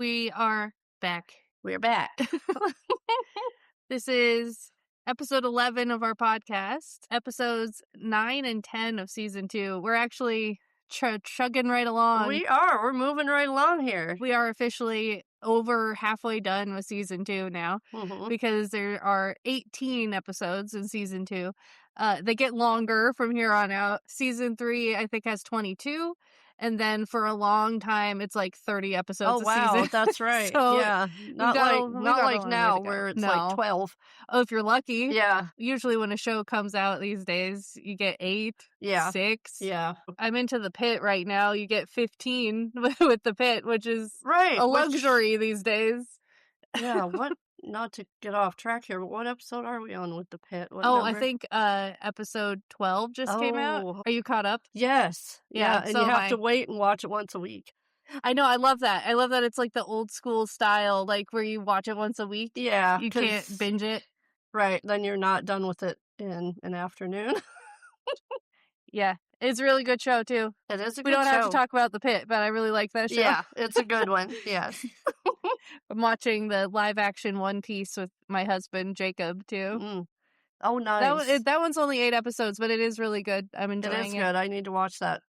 We are back. We're back. This is episode 11 of our podcast, episodes 9 and 10 of season 2. We're actually chugging right along. We're moving right along here. We are officially over halfway done with season 2 now because there are 18 episodes in season 2. They get longer from here on out. Season 3, I think, has 22. And then for a long time, it's like 30 episodes a season. That's right. So yeah. Not like now where it's like 12. Oh, if you're lucky. Yeah. Usually when a show comes out these days, you get 8, 6. Yeah. I'm into The Pit right now. You get 15 with The Pit, which is a luxury these days. Yeah, not to get off track here, but what episode are we on with The Pit? I think episode 12 just came out. Are you caught up? Yes. Yeah, and so you have to wait and watch it once a week. I know, I love that. I love that it's like the old school style, like where you watch it once a week. Yeah. You can't binge it. Right, then you're not done with it in an afternoon. Yeah, it's a really good show too. It is a good show. We don't have to talk about The Pit, but I really like that show. Yeah, it's a good one, yes. I'm watching the live-action One Piece with my husband, Jacob, too. Oh, nice. That one's only 8 episodes, but it is really good. I'm enjoying it. It is good. I need to watch that.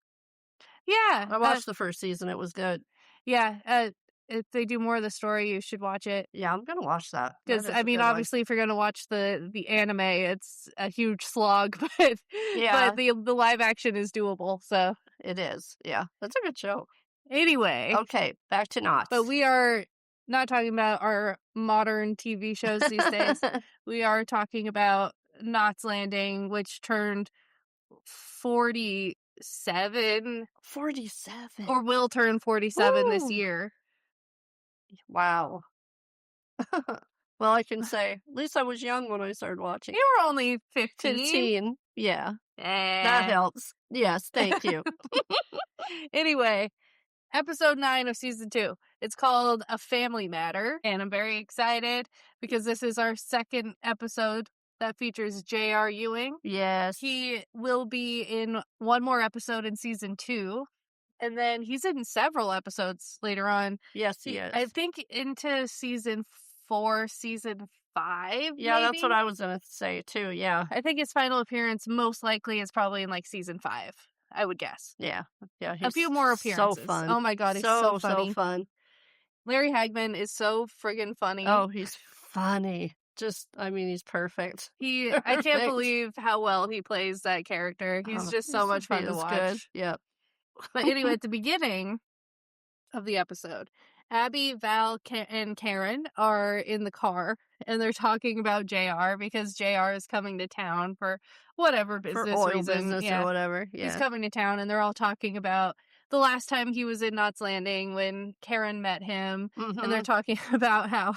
Yeah. I watched the first season. It was good. Yeah. If they do more of the story, you should watch it. Yeah, I'm going to watch that. Because, obviously, if you're going to watch the anime, it's a huge slog, but the live action is doable, so. It is. Yeah. That's a good show. Anyway. Okay, back to Knots. But we are not talking about our modern TV shows these days. We are talking about Knots Landing, which turned 47. 47. Or will turn 47 this year. Wow. Well, I can say, at least I was young when I started watching. You were only 15. 15, yeah. That helps. Yes, thank you. Anyway, episode 9 of season 2. It's called A Family Matter, and I'm very excited because this is our second episode that features J.R. Ewing. Yes. He will be in one more episode in season 2, and then he's in several episodes later on. Yes, he is. I think into season 4, season 5, Yeah, maybe? that's what I was going to say, too, yeah. I think his final appearance most likely is probably in, like, season 5, I would guess. Yeah. He's a few more appearances. So fun. Oh, my God, he's so funny. So fun. Larry Hagman is so friggin' funny. Oh, he's funny. He's perfect. I can't believe how well he plays that character. He's just so much fun to watch. Good. Yep. But anyway, at the beginning of the episode, Abby, Val, and Karen are in the car, and they're talking about JR because JR is coming to town for whatever business for oil reason. business or whatever. Yeah. He's coming to town, and they're all talking about the last time he was in Knots Landing when Karen met him, and they're talking about how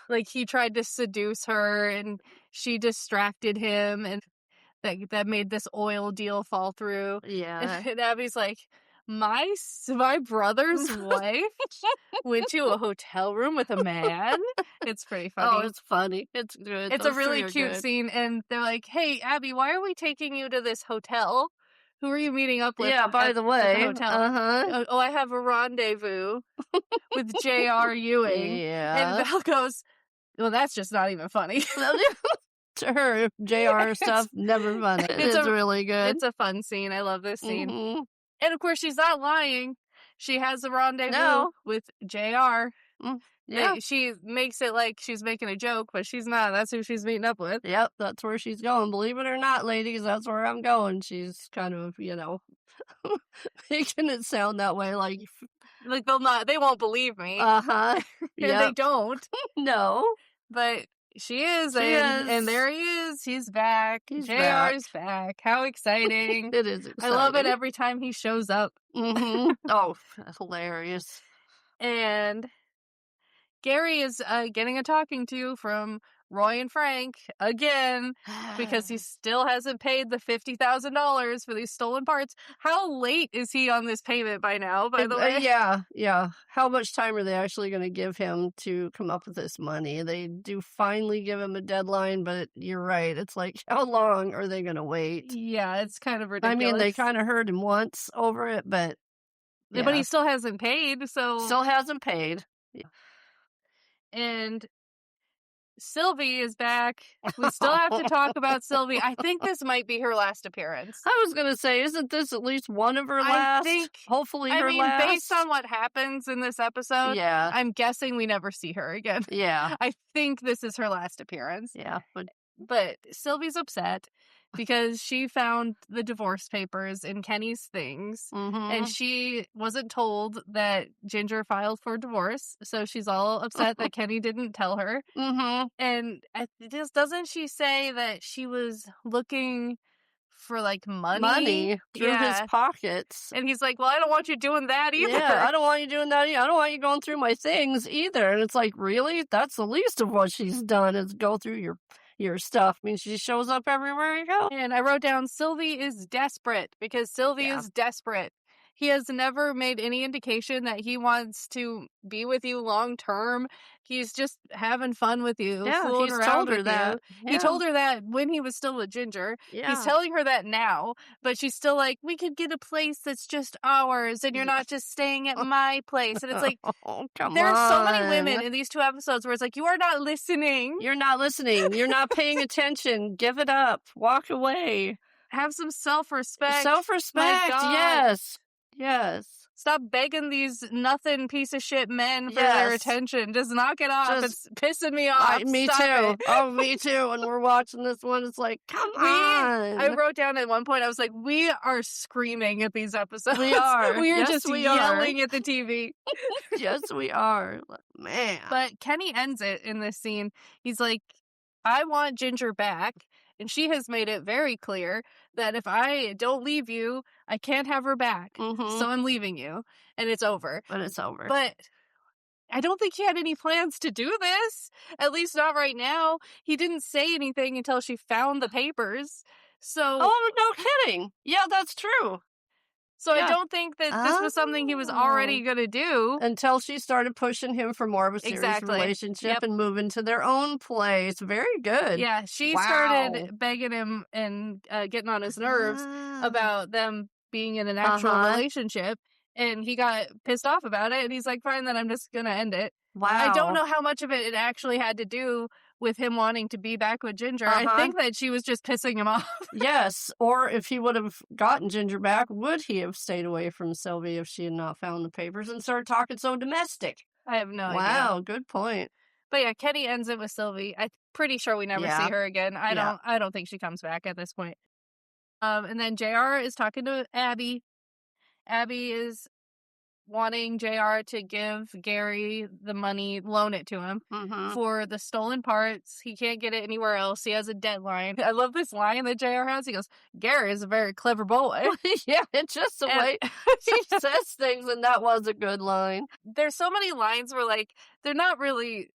like he tried to seduce her and she distracted him, and that made this oil deal fall through. Yeah. And Abby's like, my brother's wife went to a hotel room with a man. It's pretty funny. Oh, it's funny. It's good. It's a really cute scene, and they're like, hey, Abby, why are we taking you to this hotel? Who are you meeting up with? Yeah, by the way. The hotel? Oh, I have a rendezvous with J.R. Ewing. Yeah. And Val goes, well, that's just not even funny. To her, JR stuff, never funny. It's really good. It's a fun scene. I love this scene. And of course, she's not lying. She has a rendezvous with JR. Yeah. She makes it like she's making a joke, but she's not. That's who she's meeting up with. Yep, that's where she's going. Believe it or not, ladies, that's where I'm going. She's kind of, making it sound that way, like they won't believe me. Uh-huh. Yeah, they don't. No. But she is, and there he is. He's back. JR's back. How exciting. It is exciting. I love it every time he shows up. Oh, hilarious. And Gary is getting a talking to from Roy and Frank again because he still hasn't paid the $50,000 for these stolen parts. How late is he on this payment by now, by the way? Yeah. How much time are they actually going to give him to come up with this money? They do finally give him a deadline, but you're right. It's like, how long are they going to wait? Yeah, it's kind of ridiculous. I mean, they kind of heard him once over it, but But he Yeah. still hasn't paid, so Still hasn't paid. and Sylvie is back. We still have to talk about Sylvie. I think this might be her last appearance. I was gonna say, isn't this at least one of her I last? think, Hopefully I her mean, based last? on what happens in this episode, Yeah. I'm guessing we never see her again. Yeah. I think this is her last appearance. Yeah. But Sylvie's upset because she found the divorce papers in Kenny's things, and Mm-hmm. she wasn't told that Ginger filed for divorce, so she's all upset that Kenny didn't tell her. Mm-hmm. And just doesn't she say that she was looking for like money? Money through his Yeah. pockets. And he's like, "Well, I don't want you doing that Yeah, either." I don't want you doing that. I don't want you going through my things either. And it's like, really? That's the least of what she's done is go through your stuff. I mean, she shows up everywhere you go. And I wrote down Sylvie is desperate because Sylvie Yeah. is desperate. He has never made any indication that he wants to be with you long term. He's just having fun with you, Yeah, fooling he's around told her with that. you. He Yeah. told her that when he was still with Ginger. He's Yeah. telling her that now, but she's still like, we could get a place that's just ours and you're not just staying at my place. And it's like, Oh, come there on. are so many women in these 2 episodes where it's like, you are not listening. You're not listening. You're not paying attention. Give it up. Walk away. Have some self-respect. Self-respect. God. Yes. Yes. Stop begging these nothing piece of shit men for their Yes. attention. Just knock it off. Just- It's pissing me off. Me Stop too. it. Oh, me too. When we're watching this one, it's like, come I on. wrote down at one point, I was like, we are screaming at these episodes. We are. We are Yes, just we are. yelling at the TV. Yes, we are. Man. But Kenny ends it in this scene. He's like, I want Ginger back. And she has made it very clear that if I don't leave you, I can't have her back. Mhm. So I'm leaving you. And it's over. But it's over. But I don't think he had any plans to do this. At least not right now. He didn't say anything until she found the papers. So Oh, no kidding. Yeah, that's true. so yeah. I don't think that this was something he was already going to do. Until she started pushing him for more of a serious Exactly. relationship Yep. and moving to their own place. Very good. Yeah, she Wow. started begging him and getting on his nerves Ah. about them being in an actual relationship. And he got pissed off about it. And he's like, fine, then I'm just going to end it. Wow. I don't know how much of it actually had to do with him wanting to be back with Ginger. I think that she was just pissing him off. Yes. Or if he would have gotten Ginger back, would he have stayed away from Sylvie if she had not found the papers and started talking so domestic? I have no idea. Wow, good point. But yeah, Kenny ends it with Sylvie. I'm pretty sure we never see her again. I don't think she comes back at this point. And then JR is talking to Abby. Abby is wanting JR to give Gary the money, loan it to him for the stolen parts. He can't get it anywhere else. He has a deadline. I love this line that JR has. He goes, Gary is a very clever boy. Yeah, it's just the way he says things, and that was a good line. There's so many lines where, like, they're not really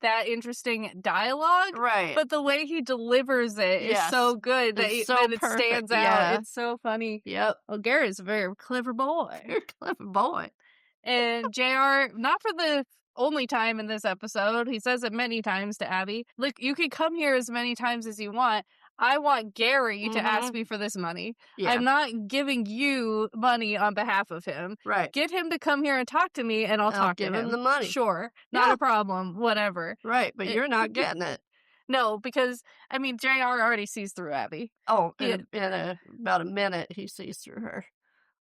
that interesting dialogue, right? But the way he delivers it is so good that, it stands out. Yeah. It's so funny. Yep. Well, Gary's a very clever boy. Very clever boy. And JR, not for the only time in this episode, he says it many times to Abby, look, you can come here as many times as you want. I want Gary to ask me for this money. Yeah. I'm not giving you money on behalf of him. Right. Get him to come here and talk to me, and I'll talk to him. Give him the money. Sure. Not a problem. Whatever. Right, but you're not getting it. No, because, I mean, JR already sees through Abby. Oh, in about a minute, he sees through her.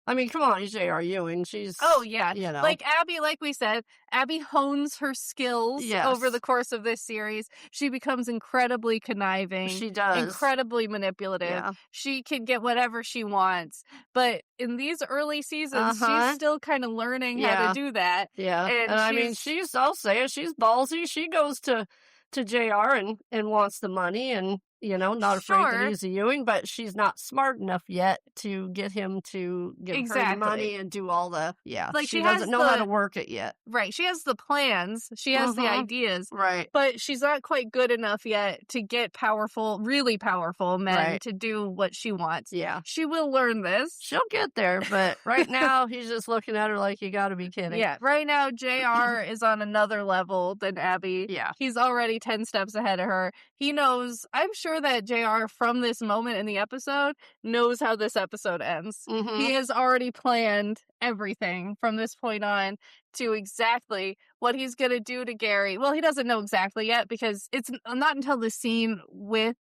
I mean, come on, he's J.R. Ewing. She's... Oh, yeah. You know. Like Abby, like we said, Abby hones her skills over the course of this series. She becomes incredibly conniving. She does. Incredibly manipulative. Yeah. She can get whatever she wants. But in these early seasons, she's still kind of learning how to do that. Yeah. And I mean, I'll say it, she's ballsy. She goes to JR and wants the money and, you know, not afraid to use the Ewing, but she's not smart enough yet to get him to give her the money and do all the, like she doesn't know how to work it yet. Right. She has the plans. She has the ideas. Right. But she's not quite good enough yet to get really powerful men to do what she wants. Yeah. She will learn this. She'll get there, but right now he's just looking at her like, you gotta be kidding. Yeah. Right now, JR is on another level than Abby. Yeah. He's already 10 steps ahead of her. He knows, I'm sure sure that JR, from this moment in the episode, knows how this episode ends. He has already planned everything from this point on to exactly what he's going to do to Gary. Well, he doesn't know exactly yet because it's not until the scene with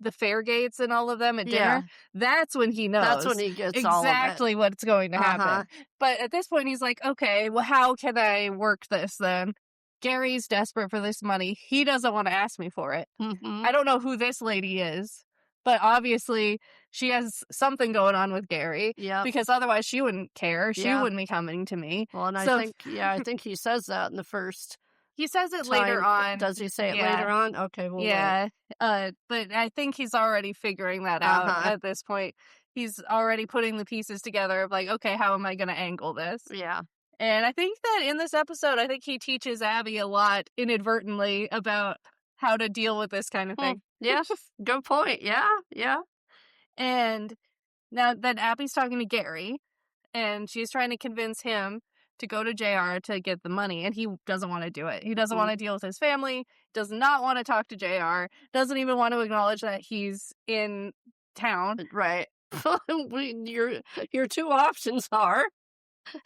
the Fairgates and all of them at dinner, that's when he That's when knows he gets all of it. exactly what's going to happen. But at this point, he's like, okay, well, how can I work this then? Gary's desperate for this money. He doesn't want to ask me for it. I don't know who this lady is, but obviously she has something going on with Gary. Yeah. Because otherwise she wouldn't care. She wouldn't be coming to me. Well, and so, I think he says that in the first. He says it time. later on. Does he say it later on? Okay, well, yeah. But I think he's already figuring that out at this point. He's already putting the pieces together of like, okay, how am I going to angle this? Yeah. And I think that in this episode, I think he teaches Abby a lot inadvertently about how to deal with this kind of thing. Yeah, good point. Yeah. And now then Abby's talking to Gary, and she's trying to convince him to go to JR to get the money, and he doesn't want to do it. He doesn't want to deal with his family, does not want to talk to JR, doesn't even want to acknowledge that he's in town. Right. Your two options are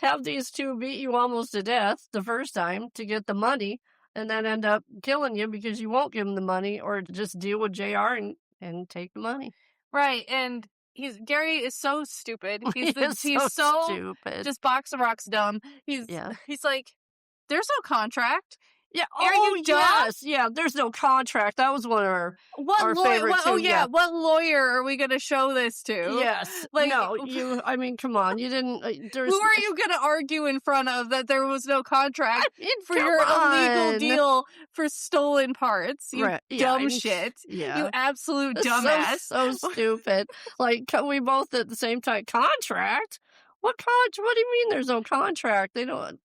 have these two beat you almost to death the first time to get the money and then end up killing you because you won't give them the money, or just deal with JR and take the money. Right, and Gary is so stupid. He's so stupid. Just box of rocks dumb. He's like, there's no contract. Yeah. Are you dumb? Yes. Yeah. There's no contract. That was one of our favorites. What lawyer are we going to show this to? Yes. Like, no. I mean, come on. You didn't. Who are you going to argue in front of that there was no contract for your illegal deal for stolen parts? You dumb shit. Yeah. You absolute dumbass. So stupid. Like, we both at the same time. Contract? What contract? What do you mean? There's no contract? They don't.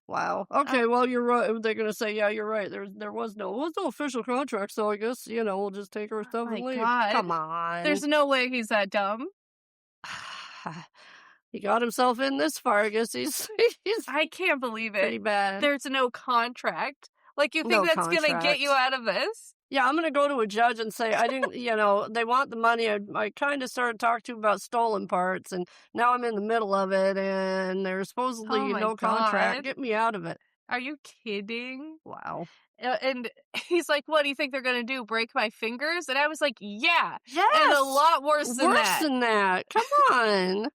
Wow. Okay, well, you're right. They're going to say, yeah, you're right. There was no official contract, so I guess, we'll just take our stuff and leave. God. Come on. There's no way he's that dumb. He got himself in this far. I guess he's I can't believe it. Pretty bad. There's no contract. Like, you think that's going to get you out of this? Yeah, I'm going to go to a judge and say, I didn't, they want the money. I kind of started talking to about stolen parts, and now I'm in the middle of it, and there's supposedly no contract. Get me out of it. Are you kidding? Wow. And he's like, what do you think they're going to do? Break my fingers? And I was like, yeah. Yes. And a lot worse than that. Worse than that. Come on.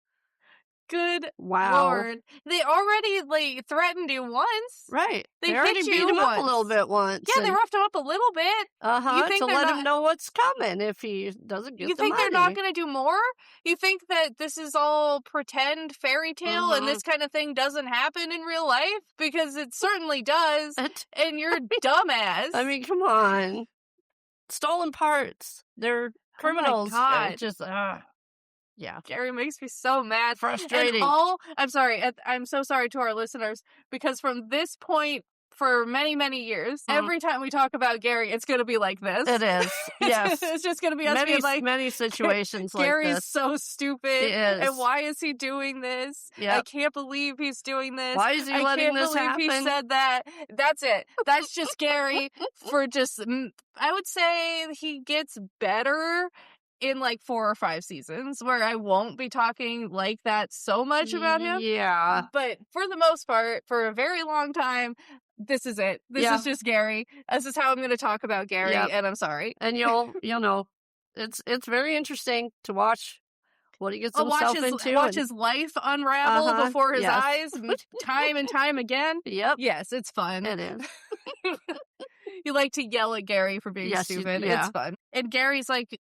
Good Lord. They already, threatened you once. Right. They already hit beat you him once. up a little bit once. Yeah, they roughed him up a little bit. To let him know what's coming if he doesn't get the money. You think they're not going to do more? You think that this is all pretend fairy tale and this kind of thing doesn't happen in real life? Because it certainly does. And you're dumbass. I mean, come on. Stolen parts. They're criminals. Oh my God. It just, yeah. Gary makes me so mad. Frustrating. I'm sorry. I'm so sorry to our listeners, because from this point for many, many years, every time we talk about Gary, it's going to be like this. It is. Yes. It's just going to be us being like, many situations like Gary's this. so stupid. He is. And why is he doing this? Yep. I can't believe he's doing this. Why is he letting this happen? I can't believe he said that. That's it. That's just Gary for just, I would say he gets better in 4 or 5 seasons, where I won't be talking like that so much about him. Yeah. But for the most part, for a very long time, this is it. This is just Gary. This is how I'm going to talk about Gary, and I'm sorry. And you'll know, it's very interesting to watch what he gets himself into. Watch his life unravel before his eyes, time and time again. Yep. Yes, it's fun. It is. You like to yell at Gary for being stupid. It's fun. And Gary's like,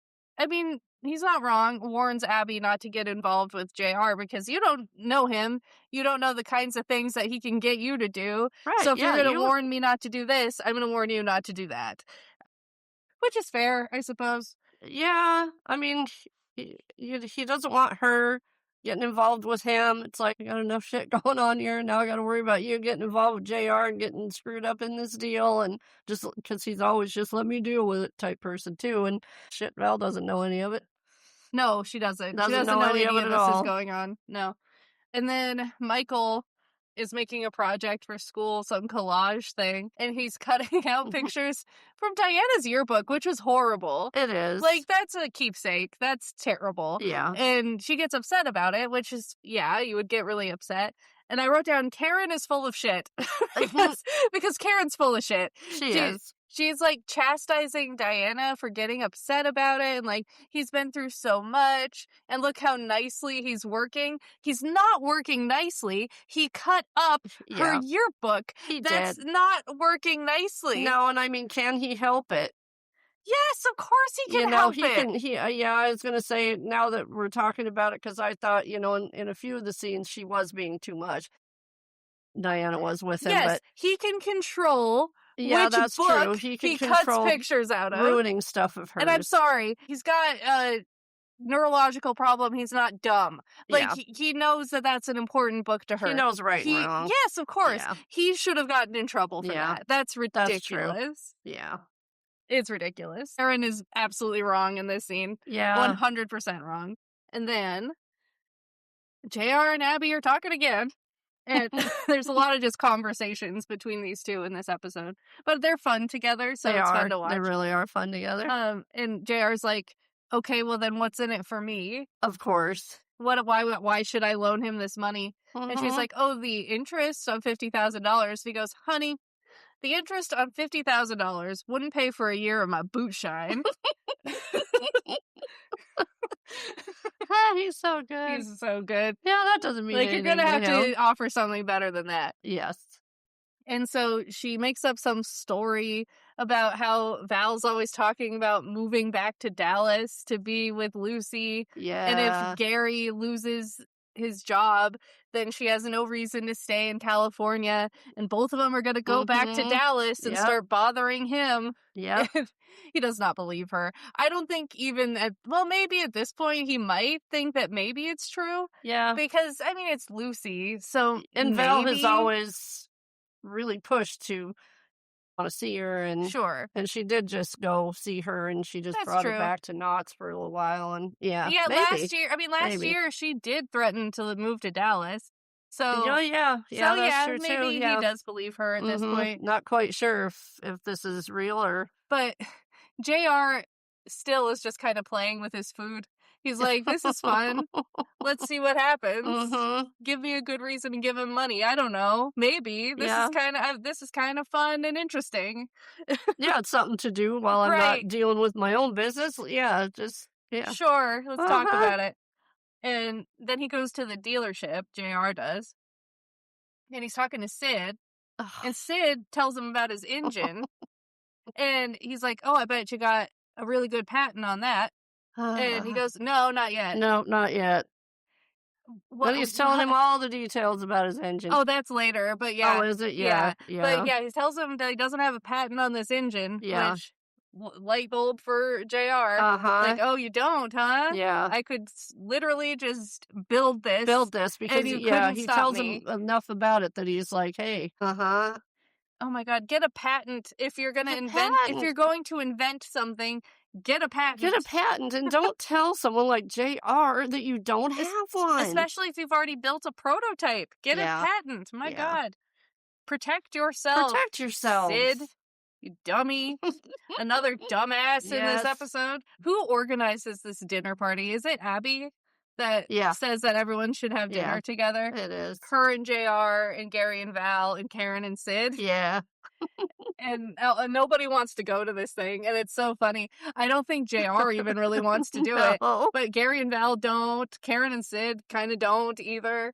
I mean, he's not wrong, warns Abby not to get involved with JR because you don't know him. You don't know the kinds of things that he can get you to do. Right, so if you're going to warn me not to do this, I'm going to warn you not to do that. Which is fair, I suppose. Yeah, I mean, he doesn't want her getting involved with him. It's like, I got enough shit going on here. Now I got to worry about you getting involved with JR and getting screwed up in this deal. And just because he's always just let me deal with it type person too. And shit, Val doesn't know any of it. No, she doesn't. She doesn't know any of this is going on. No. And then Michael is making a project for school, some collage thing, and he's cutting out pictures from Diana's yearbook, which was horrible. It is. Like, that's a keepsake. That's terrible. Yeah. And she gets upset about it, which is, yeah, you would get really upset. And I wrote down, Karen is full of shit. because Karen's full of shit. She is. She's, like, chastising Diana for getting upset about it, and, like, he's been through so much, and look how nicely he's working. He's not working nicely. He cut up her yearbook. That's not working nicely. No, and I mean, can he help it? Yes, of course he can help it. Yeah, I was going to say, now that we're talking about it, because I thought, in a few of the scenes, she was being too much. Diana was with him, yes, but he can control which that's book true. He cuts control pictures out of. ruining stuff of hers. And I'm sorry, he's got a neurological problem. He's not dumb. Like, he knows that that's an important book to her. He knows right and wrong. Yes, of course. Yeah. He should have gotten in trouble for that. That's ridiculous. That's true. Yeah. It's ridiculous. Erin is absolutely wrong in this scene. Yeah. 100% wrong. And then JR and Abby are talking again. And there's a lot of just conversations between these two in this episode. But they're fun together, so it's fun to watch. They really are fun together. And JR's like, okay, well then what's in it for me? Of course. Why should I loan him this money? And she's like, oh, the interest on $50,000. He goes, honey, the interest on $50,000 wouldn't pay for a year of my boot shine. He's so good. He's so good. Yeah, that doesn't mean anything. You're gonna have to offer something better than that. Yes. And so she makes up some story about how Val's always talking about moving back to Dallas to be with Lucy. Yeah. And if Gary loses his job, then she has no reason to stay in California. And both of them are going to go back to Dallas and start bothering him. Yeah. He does not believe her. I don't think maybe at this point he might think that maybe it's true. Yeah. Because, I mean, it's Lucy. So, and Val has always really pushed to want to see her, and and she did just go see her, and she just brought her back to Knott's for a little while, and last year she did threaten to move to Dallas. So that's true maybe too. He does believe her at this point. Not quite sure if this is real or, but JR still is just kind of playing with his food. He's like, this is fun. Let's see what happens. Give me a good reason to give him money. I don't know. Maybe. This is kind of fun and interesting. It's something to do while I'm not dealing with my own business. Sure. Let's talk about it. And then he goes to the dealership, JR does. And he's talking to Sid. And Sid tells him about his engine. And he's like, oh, I bet you got a really good patent on that. And he goes, no, not yet. No, not yet. But he's telling him all the details about his engine. Oh, that's later, but yeah. Oh, is it? Yeah. But yeah, he tells him that he doesn't have a patent on this engine, which, light bulb for JR. Like, oh, you don't, huh? Yeah. I could literally just build this. Because, he tells him enough about it that he's like, hey, oh my God, get a patent if you're going to if you're going to invent something. Get a patent. And don't tell someone like JR that you don't have one. Especially if you've already built a prototype. Get a patent. My God. Protect yourself. Sid, you dummy. Another dumbass in this episode. Who organizes this dinner party? Is it Abby that says that everyone should have dinner together? It is. Her and JR and Gary and Val and Karen and Sid. Yeah. And nobody wants to go to this thing, and it's so funny. I don't think JR even really wants to do it, but Gary and Val don't. Karen and Sid kind of don't either.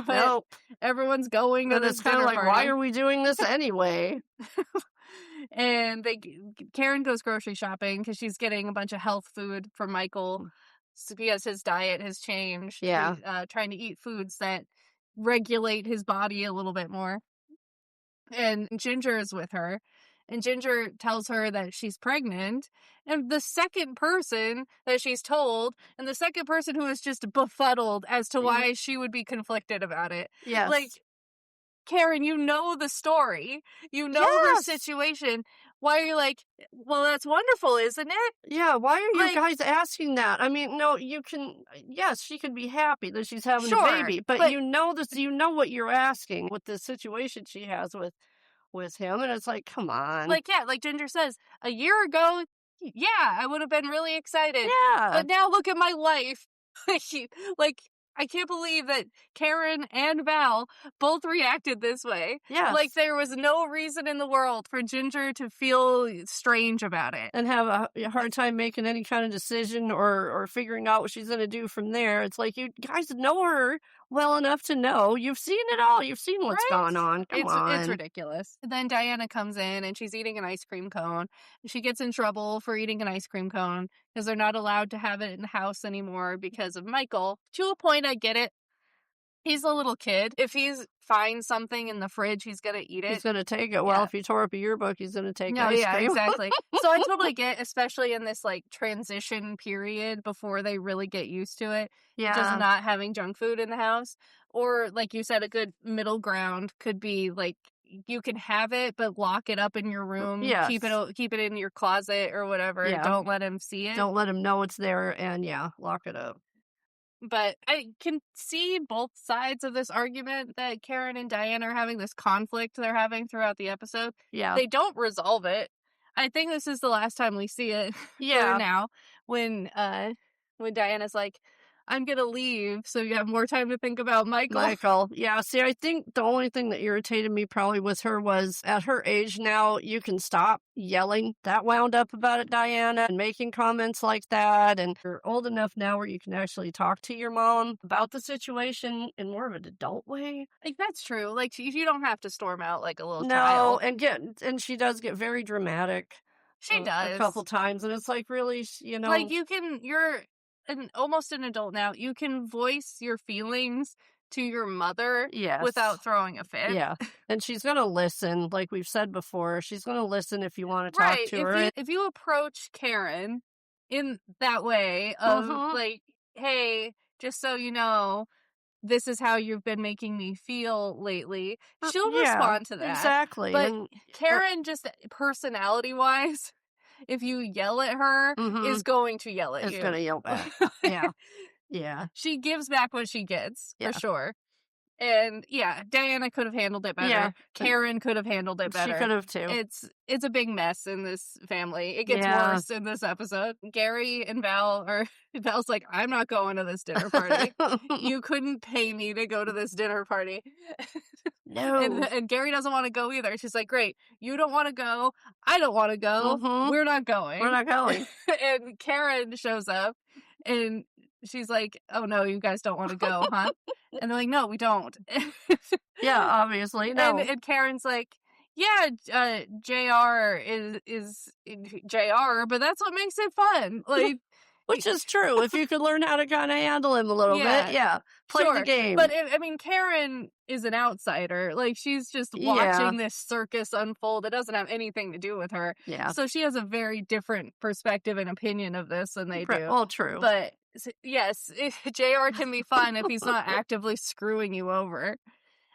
But everyone's going to this dinner party. Why are we doing this anyway? And Karen goes grocery shopping because she's getting a bunch of health food for Michael because his diet has changed. Yeah. Trying to eat foods that regulate his body a little bit more. And Ginger is with her, and Ginger tells her that she's pregnant, and the second person that she's told, and the second person who is just befuddled as to why she would be conflicted about it. Like, Karen, you know the story. You know her situation. why are you like, well, that's wonderful, isn't it? Yeah, why are you Like, guys asking that? I mean, no, you can yes, she can be happy that she's having a sure, baby, but but you know this, you know what you're asking with the situation she has with him, and it's like, come on. like, yeah, like Ginger says, a year ago, yeah, I would have been really excited. Yeah. But now look at my life. Like, I can't believe that Karen and Val both reacted this way. Like, Yes. there was no reason in the world for Ginger to feel strange about it. And have a hard time making any kind of decision or figuring out what she's gonna do from there. It's like, you guys know her well enough to know. You've seen it all. You've seen what's Right? gone on. Come It's on. ridiculous. Then Diana comes in and she's eating an ice cream cone. She gets in trouble for eating an ice cream cone because they're not allowed to have it in the house anymore because of Michael. To a point, I get it. He's a little kid. If he's finds something in the fridge, he's gonna eat He's it. gonna take it. Well, Yeah. if he tore up a yearbook, he's gonna take No, ice yeah, cream. exactly. So I totally get, especially in this like transition period before they really get used to it, just Yeah. not having junk food in the house. Or like you said, a good middle ground could be like you can have it, but lock it up in your room, Yes. keep it in your closet or whatever. Yeah. Don't let him see it. Don't let him know it's there, and yeah, lock it up. But I can see both sides of this argument that Karen and Diana are having, this conflict they're having throughout the episode. Yeah. They don't resolve it. I think this is the last time we see it for Yeah. now when Diana's like, I'm gonna leave so you have more time to think about Michael. Michael. Yeah, see, I think the only thing that irritated me probably with her was at her age now, you can stop yelling that wound up about it, Diana, and making comments like that. And you're old enough now where you can actually talk to your mom about the situation in more of an adult way. Like, that's true. Like, you don't have to storm out like a little No, child. and she does get very dramatic. She does. A couple times, and it's like, really, Like, you're almost an adult now. You can voice your feelings to your mother yes. without throwing a fit. Yeah. And she's going to listen, like we've said before. She's going to listen if you want to talk to her. If you approach Karen in that way of like, hey, just so you know, this is how you've been making me feel lately, she'll respond to that. Exactly. But Karen, just personality-wise, if you yell at her, is going to yell at you. It's going to yell back. Yeah. Yeah. She gives back what she gets, for sure. And yeah, Diana could have handled it better. Yeah. Karen could have handled it better. She could have too. It's a big mess in this family. It gets worse in this episode. Gary and Val's like, I'm not going to this dinner party. You couldn't pay me to go to this dinner party. No. And Gary doesn't want to go either. She's like, great, you don't want to go. I don't want to go. We're not going. We're not going. And Karen shows up and she's like, oh no, you guys don't want to go, huh? And they're like, no, we don't. Yeah, obviously. No. And Karen's like, yeah, JR is JR, but that's what makes it fun. Like, which is true. If you could learn how to kind of handle him a little bit, play the game. But I mean, Karen is an outsider. Like, she's just watching this circus unfold. It doesn't have anything to do with her. Yeah. So she has a very different perspective and opinion of this than they do. Well, true. But yes, JR can be fun if he's not actively screwing you over.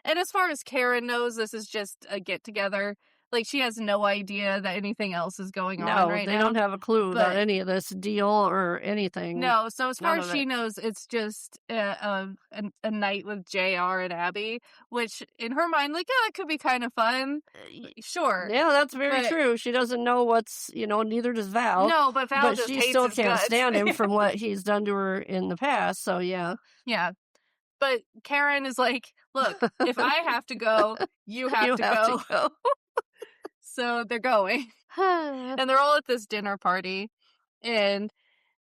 And as far as Karen knows, this is just a get-together. Like, she has no idea that anything else is going on right now. No, they don't have a clue about any of this deal or anything. No, so as far as she knows, it's just a night with JR and Abby, which in her mind, like, yeah, it could be kind of fun. Sure. Yeah, that's very true. She doesn't know what's, neither does Val. No, but Val just she hates still his can't guts. stand him from what he's done to her in the past, so yeah. Yeah. But Karen is like, look, if I have to go, you have to go. So they're going. And they're all at this dinner party. And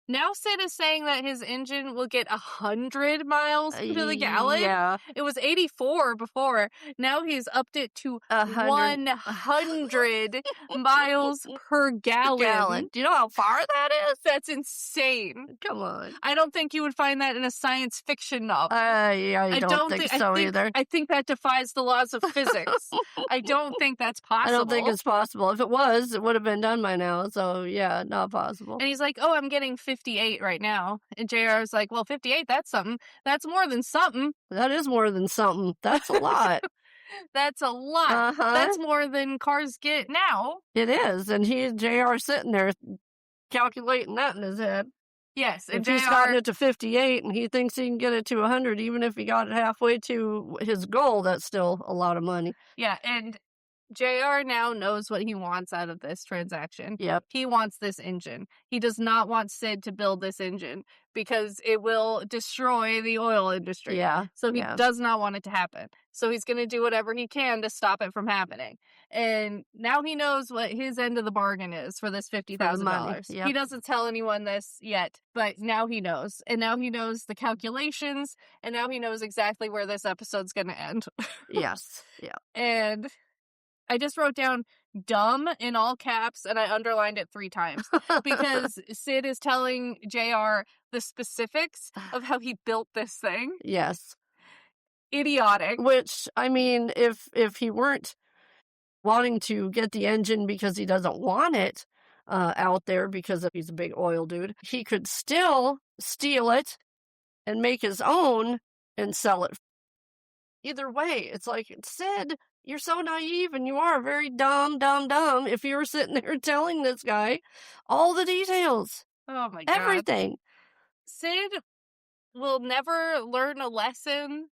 now Sid is saying that his engine will get 100 miles to the gallon. Yeah. It was 84 before. Now he's upped it to 100 miles per gallon. Do you know how far that is? That's insane. Come on. I don't think you would find that in a science fiction novel. I don't think so either. I think that defies the laws of physics. I don't think that's possible. I don't think it's possible. If it was, it would have been done by now. So yeah, not possible. And he's like, oh, I'm getting 58 right now. And JR's like, well, 58, that's something. That's more than something. That is more than something. That's a lot. That's a lot. Uh-huh. That's more than cars get now. It is, and JR sitting there calculating that in his head. Yes, and If he's gotten JR it to 58 and he thinks he can get it to 100, even if he got it halfway to his goal, that's still a lot of money. Yeah, and JR now knows what he wants out of this transaction. Yep. He wants this engine. He does not want Sid to build this engine because it will destroy the oil industry. Yeah. So he Yeah. does not want it to happen. So he's going to do whatever he can to stop it from happening. And now he knows what his end of the bargain is for this For the money. $50,000. Yep. He doesn't tell anyone this yet, but now he knows. And now he knows the calculations, and now he knows exactly where this episode's going to end. Yes. Yeah. And I just wrote down dumb in all caps and I underlined it 3 times because Sid is telling JR the specifics of how he built this thing. Yes. Idiotic. Which, I mean, if he weren't wanting to get the engine because he doesn't want it out there because he's a big oil dude, he could still steal it and make his own and sell it. Either way, it's like, Sid, you're so naive and you are very dumb if you were sitting there telling this guy all the details. Oh my God. Everything. Sid will never learn a lesson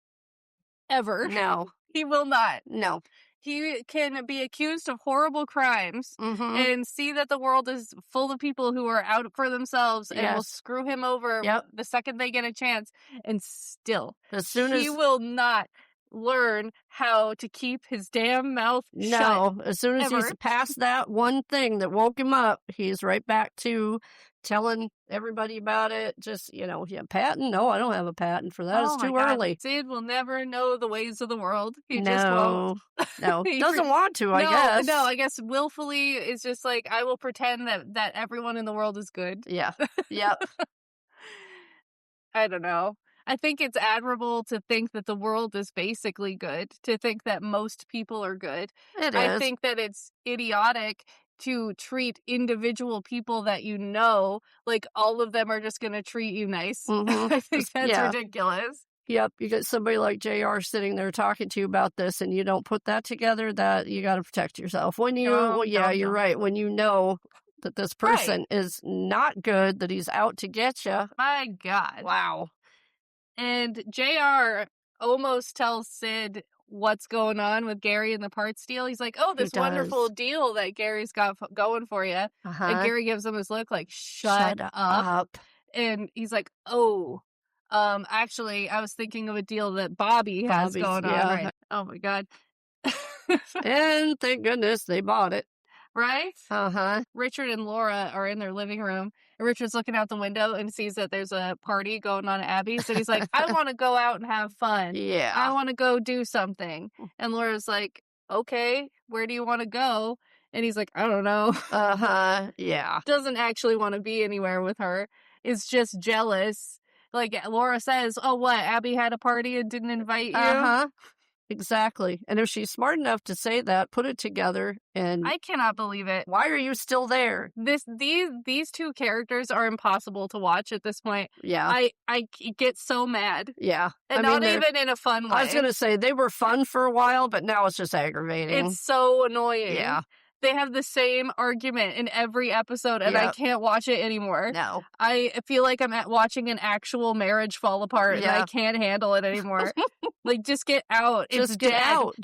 ever. No. He will not. No. He can be accused of horrible crimes and see that the world is full of people who are out for themselves and will screw him over the second they get a chance. And still, he will not learn how to keep his damn mouth shut. No, as soon as he's past that one thing that woke him up, he's right back to telling everybody about it. Just, you have a patent? No, I don't have a patent for that. It's too early. Sid will never know the ways of the world. He just won't. No, doesn't want to, I guess. No, I guess willfully is just like, I will pretend that everyone in the world is good. Yeah, yep. I don't know. I think it's admirable to think that the world is basically good, to think that most people are good. It is. I think that it's idiotic to treat individual people that you know like all of them are just going to treat you nice. I think that's ridiculous. Yep, you get somebody like JR sitting there talking to you about this and you don't put that together, that you got to protect yourself. When you, you're right. When you know that this person is not good, that he's out to get you. My God. Wow. And JR almost tells Sid what's going on with Gary and the parts deal. He's like, oh, this wonderful deal that Gary's got going for you. And Gary gives him his look like, shut up. And he's like, oh, actually, I was thinking of a deal that Bobby's has going on. Right? Oh, my God. And thank goodness they bought it. Right? Richard and Laura are in their living room. And Richard's looking out the window and sees that there's a party going on at Abby's. And he's like, I want to go out and have fun. Yeah. I want to go do something. And Laura's like, okay, where do you want to go? And he's like, I don't know. Yeah. Doesn't actually want to be anywhere with her. Is just jealous. Like Laura says, oh, what? Abby had a party and didn't invite you? Exactly. And if she's smart enough to say that, put it together, and I cannot believe it. Why are you still there? These two characters are impossible to watch at this point. Yeah. I get so mad. Yeah. And not even in a fun way. I was going to say they were fun for a while, but now it's just aggravating. It's so annoying. Yeah. They have the same argument in every episode, and I can't watch it anymore. No. I feel like I'm watching an actual marriage fall apart, and I can't handle it anymore. Like, just get out. Just get out.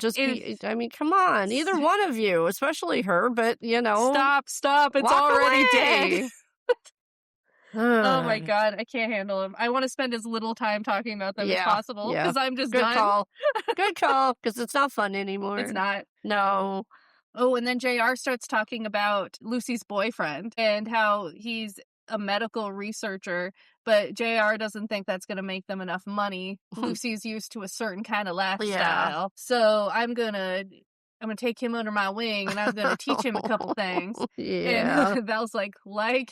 I mean, come on. Either one of you, especially her, but, Stop. It's already dead. Oh, my Good God. I can't handle him. I want to spend as little time talking about them as possible, because I'm just done. Call. Good call, because it's not fun anymore. It's not. No. Oh, and then JR starts talking about Lucy's boyfriend and how he's a medical researcher, but JR doesn't think that's going to make them enough money. Lucy's used to a certain kind of lifestyle. So I'm going to take him under my wing and I'm going to teach him a couple things. And Val's like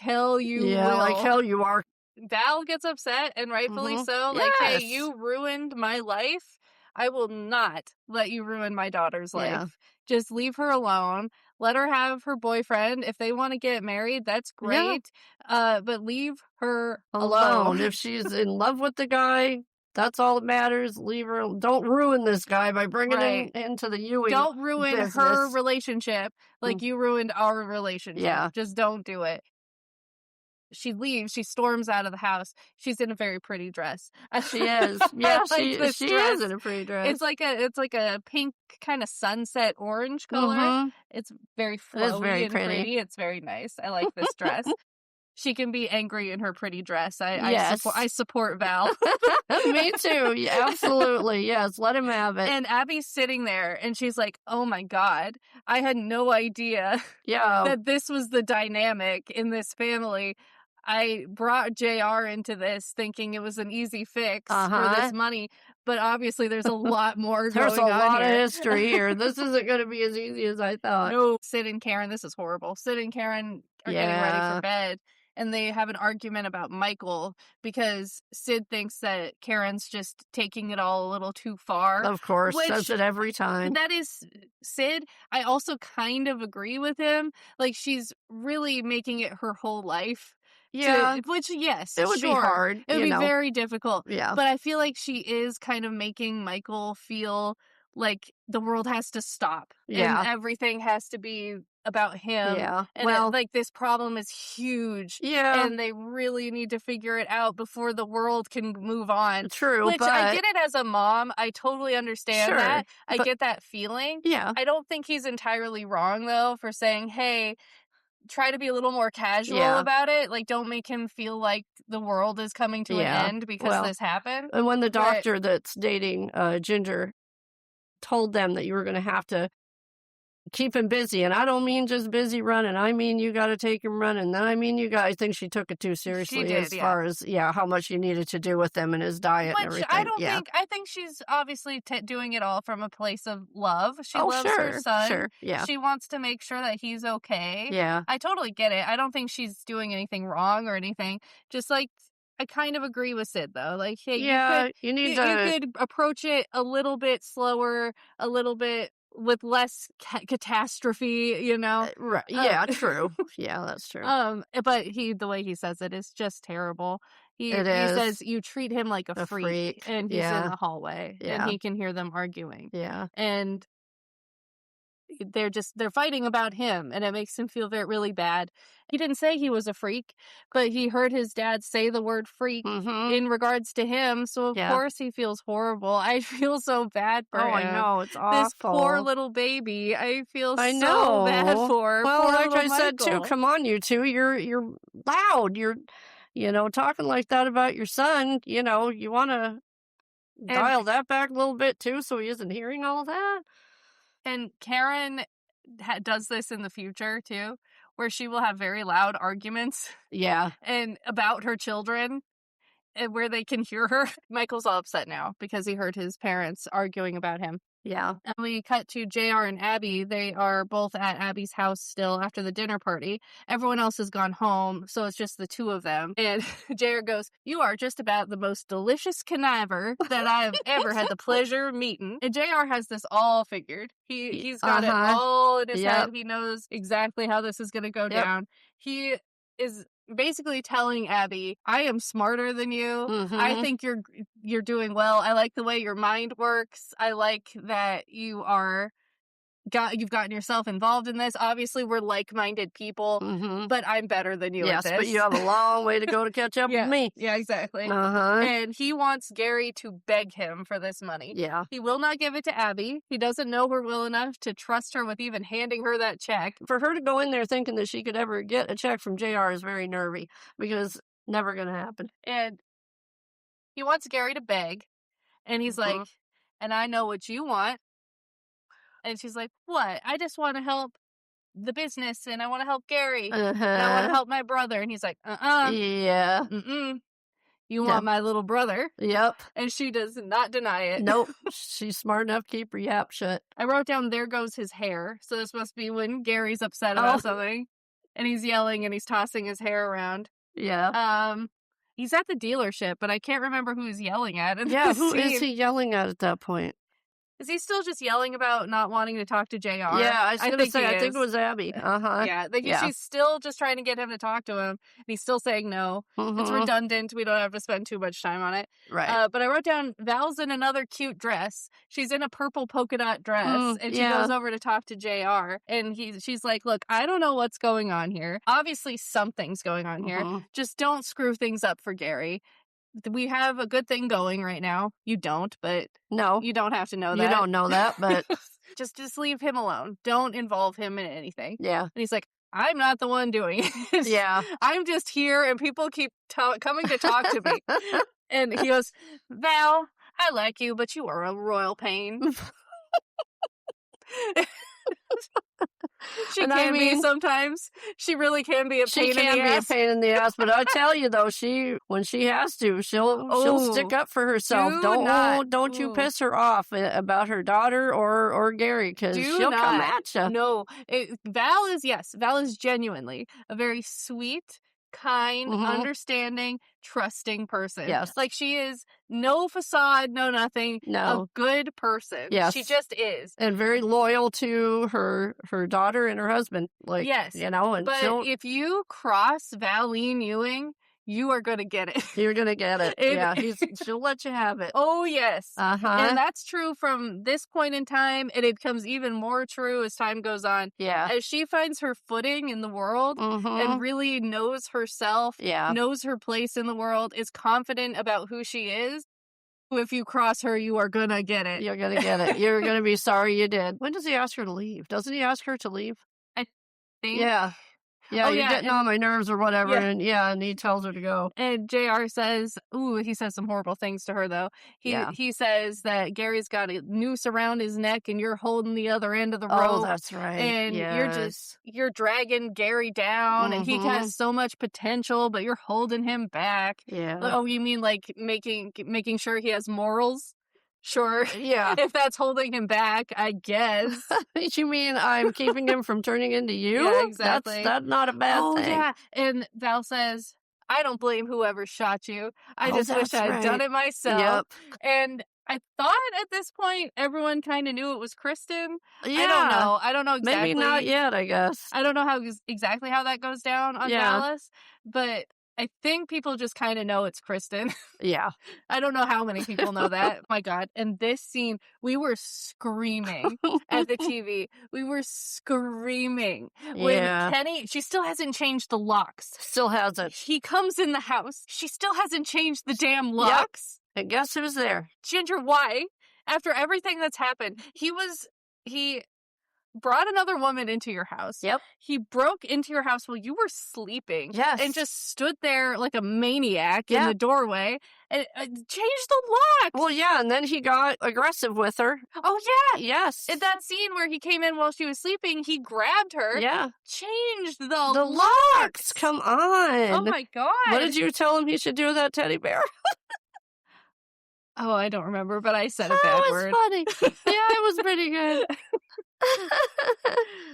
hell you will. Like hell you are. Val gets upset, and rightfully so. Like, hey, you ruined my life. I will not let you ruin my daughter's life. Just leave her alone. Let her have her boyfriend. If they want to get married, that's great. But leave her alone. If she's in love with the guy, That's all that matters. Leave her. Don't ruin this guy by bringing him Right. into the Ewing Don't ruin her business. relationship like Mm, you ruined our relationship. yeah, Just don't do it. She leaves, she storms out of the house. She's in a very pretty dress. she is. I Yeah, like this she is in dress. a pretty It's dress. like a pink kinda sunset orange color. Mm-hmm. It's very It is flowy very and pretty. pretty. It's very nice. I like this dress. She can be angry in her pretty dress. I Yes. support Val. Me too. Yeah, absolutely. Yes, let him have it. And Abby's sitting there and she's like, "Oh my god, I had no idea Yeah. that this was the dynamic in this family. I brought JR into this thinking it was an easy fix for this Uh-huh. money, but obviously there's a lot more There's a going on lot of here." history here. This isn't going to be as easy as I thought. No, Sid and Karen, this is horrible. Sid and Karen are getting ready for Yeah, bed and they have an argument about Michael because Sid thinks that Karen's just taking it all a little too far, of course. Says which it every time. that is Sid. I also kind of agree with him. Like she's really making it her whole life Yeah, to which yes, it would be sure. hard, It would be very difficult. Yeah. But I feel like she is kind of making Michael feel like the world has to stop and Yeah. everything has to be about him Yeah. and Well, like this problem is huge yeah, and they really need to figure it out before the world can move on. true, Which I but get it as a mom. I totally understand sure. that. I But get that feeling. yeah. I don't think he's entirely wrong though for saying, "Hey, try to be a little more casual Yeah. about it. Like don't make him feel like the world is coming to an Yeah. end because Well, this happened." and when the But doctor that's dating Ginger told them that you were going to have to keep him busy, and I don't mean just busy running. I mean you got to take him running. Then I mean you got. I think she took it too she seriously did, as yeah. far as how much you needed to do with him and his diet and Which I everything. don't Yeah. think. I think she's obviously doing it all from a place of love. She Oh, loves her sure, son. sure. Yeah. She wants to make sure that he's okay. Yeah. I totally get it. I don't think she's doing anything wrong or anything. Just like I kind of agree with Sid though. Like, hey, Yeah, you need you to could approach it a little bit slower, a little bit with less catastrophe. You know. right. Uh, Yeah, true. Yeah, that's true. but the way he says it is just terrible. It He says is you treat him like a a freak, freak. and he's in Yeah. the hallway, and Yeah. he can hear them arguing, Yeah. and they're fighting about him, and it makes him feel really bad. He didn't say he was a freak, but he heard his dad say the word freak Mhm. in regards to him, so of Yeah. course he feels horrible. I feel so bad for Oh, I him. know, it's This poor awful. little baby, I feel I so bad know. for. Well, Poor like little I said too, Michael. come on, you two. You're loud. You're talking like that about your son. You want to And dial that back a little bit too, so he isn't hearing all that. And Karen does this in the future too, where she will have very loud arguments Yeah. and about her children and where they can hear her. Michael's all upset now because he heard his parents arguing about him. Yeah. And we cut to JR and Abby. They are both at Abby's house still after the dinner party. Everyone else has gone home, so it's just the two of them. And JR goes, "You are just about the most delicious conniver that I have ever had the pleasure of meeting." And JR has this all figured. He's got it Uh-huh. all in his Yep. head. He knows exactly how this is going to go down. He is basically telling Abby, "I am smarter than you. I Mhm. think you're doing well. I like the way your mind works. I like that you've gotten yourself involved in this. Obviously, we're like-minded people, Mhm. but I'm better than you at Yes, this." but you have a long way to go to catch up with me. Yeah, exactly. Uh-huh. And he wants Gary to beg him for this money. Yeah. He will not give it to Abby. He doesn't know her well enough to trust her with even handing her that check. For her to go in there thinking that she could ever get a check from JR is very nervy because never going to happen. And he wants Gary to beg. And he's like, Mhm. "And I know what you want." And she's like, "What? I just want to help the business and I want to help Gary and I want to Uh-huh. help my brother." And he's like, "Uh-uh, Yeah. mm-mm, you Yeah. want my little brother." Yep. And she does not deny it. Nope. She's smart enough to keep her yap shut. I wrote down, "There goes his hair." So this must be when Gary's upset about Oh. something and he's yelling and he's tossing his hair around. Yeah. He's at the dealership, but I can't remember who he's yelling at in Yeah, this who is scene. he yelling at that point? Is he still just yelling about not wanting to talk to JR? Yeah, I was I gonna think say, he I think is. it was Abby. Yeah, Yeah. she's still just trying to get him to talk to him, and he's still saying no. It's redundant. We don't have to spend too much time on it. Right. But I wrote down Val's in another cute dress. She's in a purple polka dot dress, and she yeah. goes over to talk to JR, and she's like, "Look, I don't know what's going on here. Obviously, something's going on here. Just don't screw things up for Gary. We have a good thing going right now. You don't, but No. you don't have to know that. You don't know that, but just leave him alone. Don't involve him in anything." yeah. And he's like, "I'm not the one doing it. Yeah. I'm just here, and people keep coming to talk to me." And he goes, "Val, I like you, but you are a royal pain." She can be sometimes. She really can be a pain in the ass. She can be a pain in the ass, but I tell you though, when she has to, she'll stick up for herself. Don't you piss her off about her daughter or Gary, because she'll come at you. No, Val is genuinely a very sweet, kind, understanding, trusting person. Yes. Like, she is no facade, no nothing. No. A good person. Yes. She just is. And very loyal to her daughter and her husband. Like, yes. And but if you cross Valine Ewing, you are going to get it. You're going to get it. She'll let you have it. Oh, yes. And that's true from this point in time, and it becomes even more true as time goes on. Yeah. As she finds her footing in the world and really knows herself, knows her place in the world, is confident about who she is. If you cross her, you are going to get it. You're going to get it. You're going to be sorry you did. When does he ask her to leave? Doesn't he ask her to leave? I think. Yeah. Yeah, you're getting on my nerves or whatever, and he tells her to go. And JR says, he says some horrible things to her, though. He says that Gary's got a noose around his neck and you're holding the other end of the rope. Oh, that's right. And you're dragging Gary down, and he has so much potential, but you're holding him back. Yeah. Oh, you mean like making sure he has morals? Sure. Yeah. If that's holding him back, I guess. You mean I'm keeping him from turning into you? Yeah, exactly. That's not a bad thing. Oh, yeah. And Val says, "I don't blame whoever shot you. I just wish I'd done it myself." Yep. And I thought at this point everyone kind of knew it was Kristen. Yeah. I don't know exactly. Maybe not yet, I guess. I don't know exactly how that goes down on Dallas, but I think people just kind of know it's Kristen. Yeah. I don't know how many people know that. My God. And this scene, we were screaming at the TV. We were screaming. When Kenny, she still hasn't changed the locks. Still hasn't. He comes in the house. She still hasn't changed the damn locks. Yep. And guess who's there? Ginger, why? After everything that's happened, he brought another woman into your house. Yep. He broke into your house while you were sleeping. Yes. And just stood there like a maniac in the doorway and changed the lock. Well, yeah, and then he got aggressive with her. Oh, yeah. Yes. In that scene where he came in while she was sleeping, he grabbed her. Yeah. Changed the locks. Come on. Oh, my God. What did you tell him he should do with that teddy bear? Oh, I don't remember, but I said a bad word. That was funny. Yeah, it was pretty good.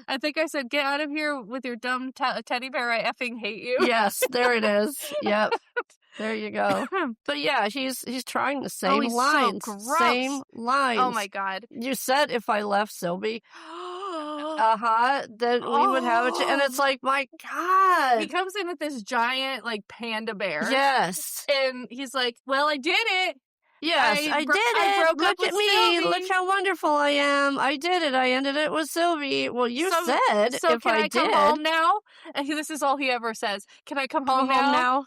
I think I said, "Get out of here with your dumb teddy bear. I effing hate you." Yes, there it is. Yep. There you go. But yeah, he's trying the same lines. So gross. Same lines. Oh my God. You said if I left Sylvie, then we would have it. And it's like, my God. He comes in with this giant, like, panda bear. Yes. And he's like, "Well, I did it. Yes, I did it. Look at me. Sylvie. Look how wonderful I am. I did it. I ended it with Sylvie." Well, you said so if can I did. come home now? And this is all he ever says. "Can I come home now?"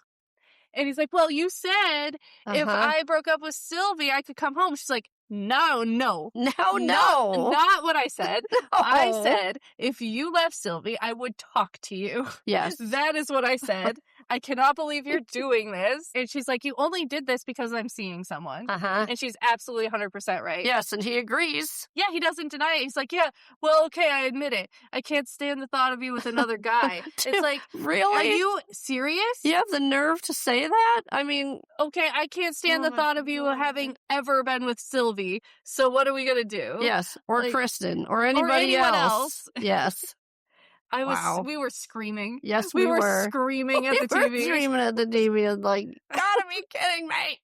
And he's like, "Well, you said if I broke up with Sylvie, I could come home." She's like, No. Not what I said. No. I said, if you left Sylvie, I would talk to you. Yes. That is what I said. I cannot believe you're doing this. And she's like, "You only did this because I'm seeing someone." And she's absolutely 100% right. Yes, and he agrees. Yeah, he doesn't deny it. He's like, "Yeah, well, okay, I admit it. I can't stand the thought of you with another guy." It's like, really? Are you serious? You have the nerve to say that? I mean... Okay, I can't stand the thought of you having ever been with Sylvie, so what are we going to do? Yes, or like, Kristen, or anybody else. Yes. We were screaming. Yes, we were screaming at the TV. Screaming at the TV, like, gotta be kidding me.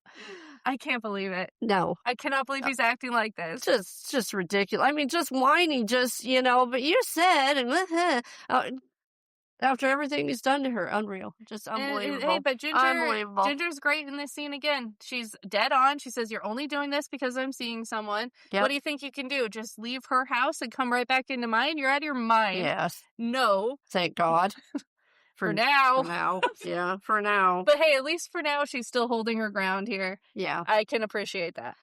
I can't believe it. No. I cannot believe he's acting like this. Just ridiculous. I mean, just whiny, just, but you said, and after everything he's done to her, unreal. Just unbelievable. Hey, but Unbelievable. Ginger's great in this scene again. She's dead on. She says, "You're only doing this because I'm seeing someone. Yep. What do you think you can do? Just leave her house and come right back into mine? You're out of your mind." Yes. No. Thank God. For now. For now. Yeah, for now. But hey, at least for now, she's still holding her ground here. Yeah. I can appreciate that.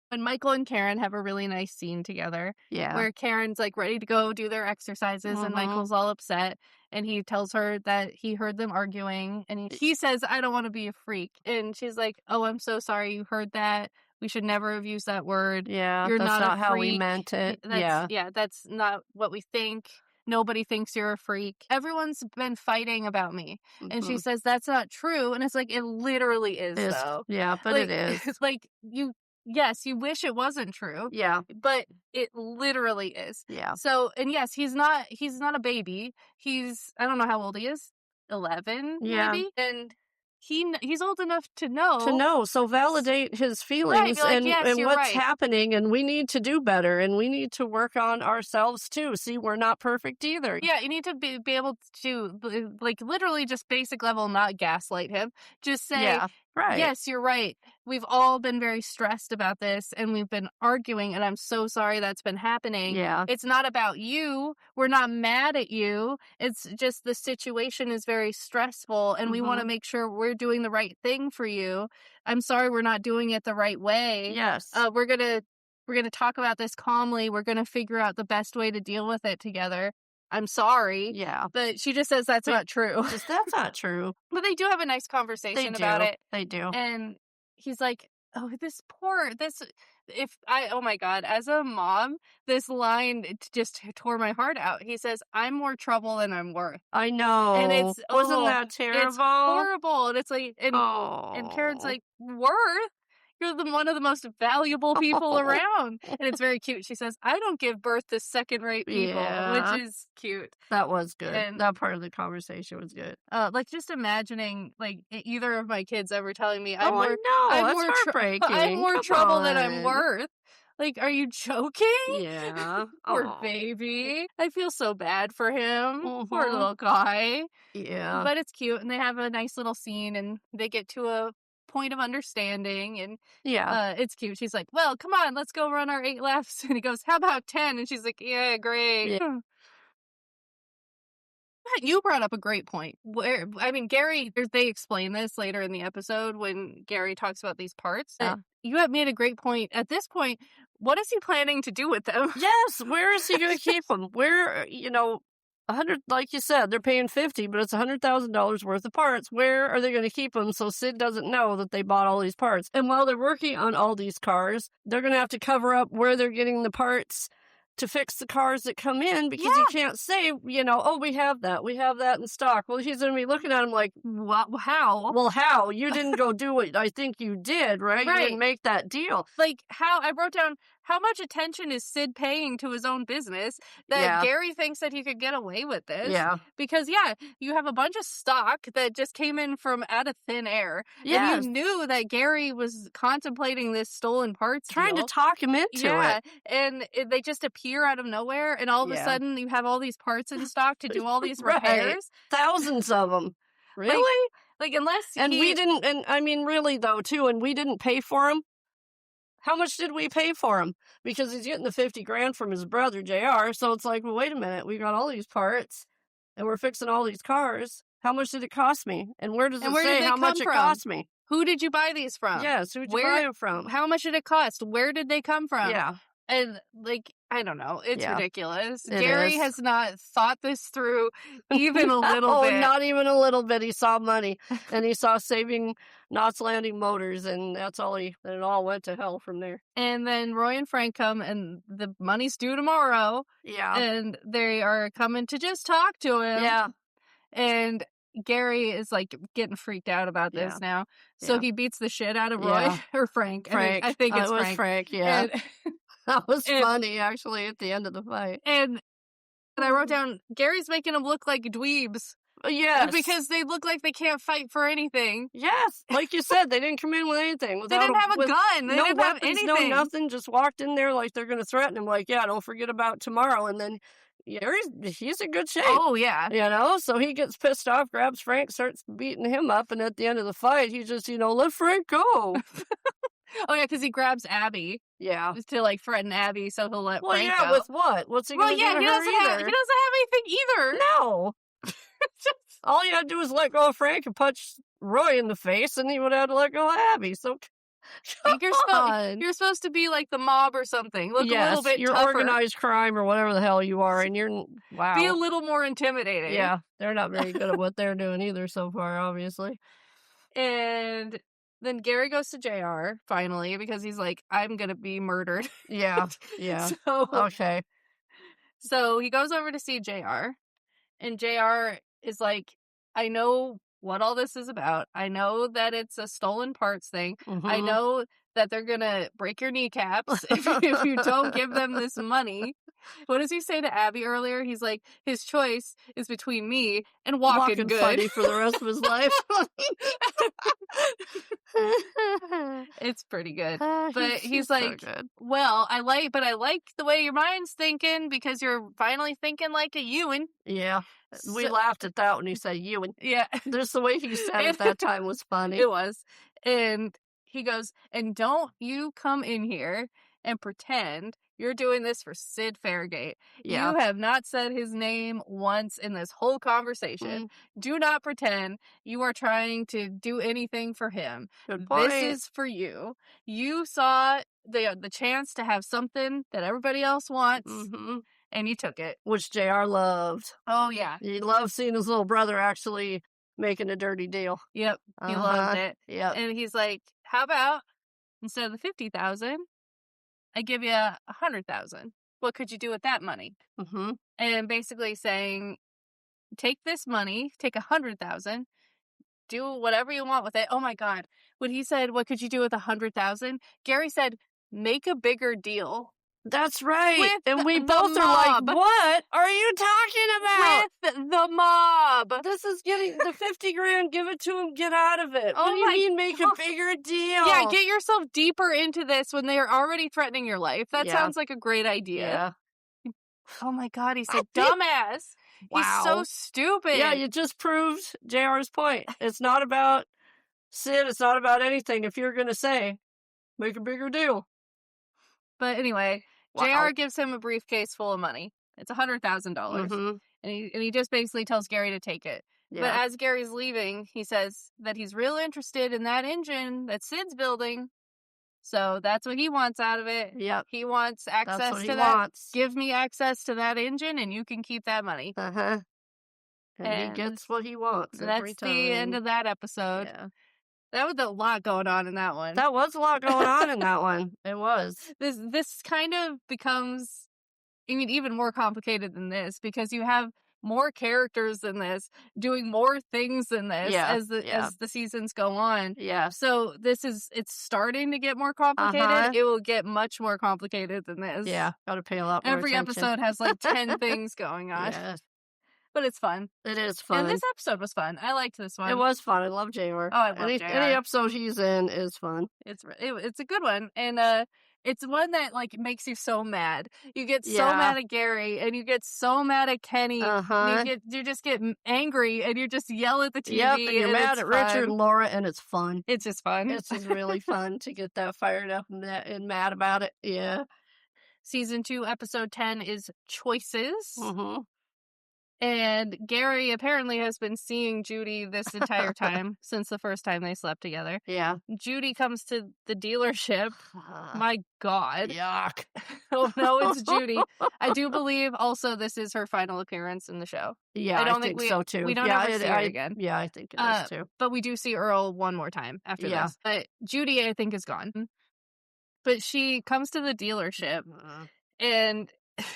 When Michael and Karen have a really nice scene together. Yeah. Where Karen's like ready to go do their exercises and Michael's all upset. And he tells her that he heard them arguing. And he says, "I don't want to be a freak." And she's like, "Oh, I'm so sorry you heard that. We should never have used that word. Yeah, You're that's not a how we freak. meant it. Yeah, that's not what we think. Nobody thinks you're a freak. Everyone's been fighting about me." And she says, "That's not true." And it's like, it literally is, though. Yeah, but it is. It's like, yes, you wish it wasn't true. Yeah. But it literally is. Yeah. So, and yes, he's not a baby. I don't know how old he is. 11, maybe? And he's old enough to know. So validate his feelings Right, yes, and you're what's right. happening, and we need to do better, and we need to work on ourselves too. See, we're not perfect either. Yeah, you need to be able to, like, literally just basic level, not gaslight him. Just say, right. "Yes, you're right. We've all been very stressed about this, and we've been arguing, and I'm so sorry that's been happening. Yeah. It's not about you. We're not mad at you. It's just the situation is very stressful, and we want to make sure we're doing the right thing for you. I'm sorry we're not doing it the right way. Yes. We're gonna talk about this calmly. We're gonna figure out the best way to deal with it together. I'm sorry." Yeah. But she just says that's not true. That's not true. But they do have a nice conversation about it. They do. And he's like, "Oh, oh my God, as a mom, this line, it just tore my heart out." He says, "I'm more trouble than I'm worth." I know. And wasn't that terrible? It's horrible. And it's like, and Karen's like, "Worth? You're one of the most valuable people around." And it's very cute. She says, "I don't give birth to second-rate people," which is cute. That was good. And that part of the conversation was good. Like, just imagining, like, either of my kids ever telling me, that's heartbreaking. I'm more trouble than I'm worth. Like, are you joking? Yeah. Poor baby. I feel so bad for him. Poor little guy. Yeah. But it's cute, and they have a nice little scene, and they get to a point of understanding, and it's cute. She's like, "Well, come on, let's go run our 8 laps." And he goes, "How about 10?" And she's like, "Yeah, great." Yeah. You brought up a great point. Gary, they explain this later in the episode when Gary talks about these parts. You have made a great point. At this point, what is he planning to do with them? Yes, where is he going to keep them? Where, 100, like you said, they're paying $50, but it's $100,000 worth of parts. Where are they going to keep them so Sid doesn't know that they bought all these parts? And while they're working on all these cars, they're going to have to cover up where they're getting the parts to fix the cars that come in, because you can't say, "Oh, we have that in stock." Well, he's going to be looking at him like, How? Well, how? You didn't go do what I think you did, right? You didn't make that deal. Like, how? I wrote down, how much attention is Sid paying to his own business that Gary thinks that he could get away with this? Yeah. Because, you have a bunch of stock that just came in from out of thin air. Yes. And you knew that Gary was contemplating this stolen parts Trying deal. to talk him into it. And they just appear out of nowhere, and all of a sudden you have all these parts in stock to do all these repairs. Thousands of them. Really? Like unless we didn't, and I mean, really though, too, and we didn't pay for them. How much did we pay for him? Because he's getting the $50,000 from his brother, JR. So it's like, well, wait a minute. We got all these parts and we're fixing all these cars. How much did it cost me? And where does it say how much it cost me? Who did you buy these from? Yes, who did you buy them from? How much did it cost? Where did they come from? Yeah. And, like, I don't know. It's ridiculous. It Gary is. has not thought this through even a little bit. Oh, not even a little bit. He saw money, and he saw saving Knots Landing Motors, and that's all and it all went to hell from there. And then Roy and Frank come, and the money's due tomorrow. Yeah. And they are coming to just talk to him. Yeah. And Gary is, like, getting freaked out about this now. So he beats the shit out of Roy or Frank. I think it's Frank. Frank. Yeah. That was funny, actually, at the end of the fight. And I wrote down, Gary's making them look like dweebs. Yes. Because they look like they can't fight for anything. Yes. Like you said, they didn't come in with anything. They didn't have a gun. They no didn't have weapons, no anything. nothing. Just walked in there like they're going to threaten him. Like, yeah, don't forget about tomorrow. And then he's in good shape. Oh, yeah. You know, so he gets pissed off, grabs Frank, starts beating him up. And at the end of the fight, he just, let Frank go. Oh, yeah, because he grabs Abby. Yeah. To, like, threaten Abby so he'll let Frank yeah, out. with what? What's he going to do to her he doesn't have anything either. No. All you had to do was let go of Frank and punch Roy in the face, and he would have to let go of Abby. So, you're supposed to be like the mob or something. Look a little bit you're tougher. Organized crime or whatever the hell you are, and you're, wow. Be a little more intimidating. Yeah, they're not very good at what they're doing either so far, obviously. And then Gary goes to JR, finally, because he's like, I'm going to be murdered. Yeah. Okay. So he goes over to see JR, and JR is like, I know what all this is about. I know that it's a stolen parts thing. Mm-hmm. I know that they're going to break your kneecaps if you don't give them this money. What does he say to Abby earlier? He's like, his choice is between me and walking good. Funny for the rest of his life. It's pretty good. But he's like, so well, I like the way your mind's thinking because you're finally thinking like a Ewing. Yeah. We laughed at that when he said Ewing. Yeah. Just the way he said it that time was funny. It was. And he goes, and don't you come in here and pretend you're doing this for Sid Fairgate. Yeah. You have not said his name once in this whole conversation. Do not pretend you are trying to do anything for him. Good point. This is for you. You saw the chance to have something that everybody else wants, and you took it. Which JR loved. Oh, yeah. He loved seeing his little brother actually making a dirty deal. Yep. He loved it. Yep. And he's like, how about instead of the $50,000, I give you $100,000. What could you do with that money? And basically saying, take this money, take $100,000, do whatever you want with it. Oh my God. When he said, what could you do with $100,000? Gary said, make a bigger deal. That's right. And we both are like, what are you talking about? With the mob. This is getting the $50,000. Give it to him. Get out of it. What do you mean make a bigger deal? Yeah, get yourself deeper into this when they are already threatening your life. That sounds like a great idea. Yeah. Oh my God, he's a dumbass. Wow. He's so stupid. Yeah, you just proved JR's point. It's not about Sid. It's not about anything. If you're going to say, make a bigger deal. But anyway, JR gives him a briefcase full of money. It's $100,000. And he just basically tells Gary to take it. Yeah. But as Gary's leaving, he says that he's real interested in that engine that Sid's building. So that's what he wants out of it. Yep. He wants access to that. Give me access to that engine and you can keep that money. And he gets what he wants. That's the end of that episode. Yeah. That was a lot going on in that one. That was a lot going on in that one. It was. This kind of becomes, even more complicated than this because you have more characters than this doing more things than this as the seasons go on. Yeah. So it's starting to get more complicated. It will get much more complicated than this. Yeah. Got to pay a lot more Every attention. episode has like 10 things going on. Yes. But it's fun. It is fun. And this episode was fun. I liked this one. It was fun. I love JR. Oh, I love JR. Any episode he's in is fun. It's a good one. And it's one that like makes you so mad. You get so mad at Gary and you get so mad at Kenny. You just get angry and you just yell at the TV. Yep, and you're mad at Richard and Laura and it's fun. It's just fun. It's just really fun to get that fired up and mad about it. Yeah. Season 2, episode 10 is Choices. And Gary apparently has been seeing Judy this entire time since the first time they slept together. Yeah. Judy comes to the dealership. My God. Yuck. Oh, no, it's Judy. I do believe also this is her final appearance in the show. Yeah, I think so too. We don't ever see her again. Yeah, I think it is too. But we do see Earl one more time after this. But Judy, I think, is gone. But she comes to the dealership and